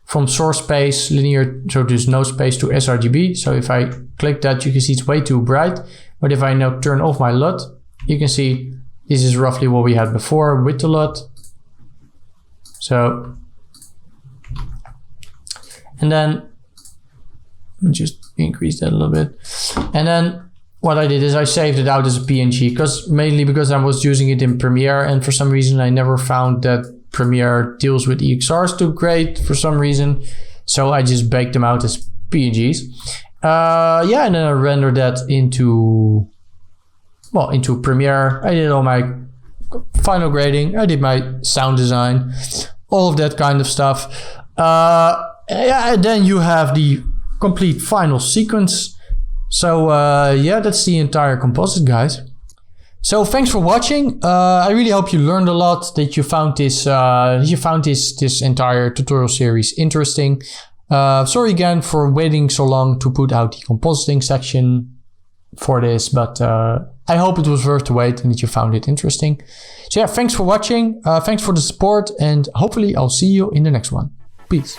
from source space linear, so there's no space, to sRGB. So if I click that, you can see it's way too bright. But if I now turn off my LUT, you can see this is roughly what we had before with the LUT. So, and then just increase that a little bit. And then what I did is I saved it out as a PNG, mainly because I was using it in Premiere, and for some reason I never found that Premiere deals with EXRs too great for some reason. So I just baked them out as PNGs. Yeah, and then I rendered that into Premiere. I did all my final grading. I did my sound design, all of that kind of stuff. Yeah, and then you have the complete final sequence. So yeah, that's the entire composite, guys. So thanks for watching. I really hope you learned a lot, that you found this this entire tutorial series interesting. Sorry again for waiting so long to put out the compositing section for this, but I hope it was worth the wait and that you found it interesting. So yeah, thanks for watching. Thanks for the support, and hopefully I'll see you in the next one. Peace.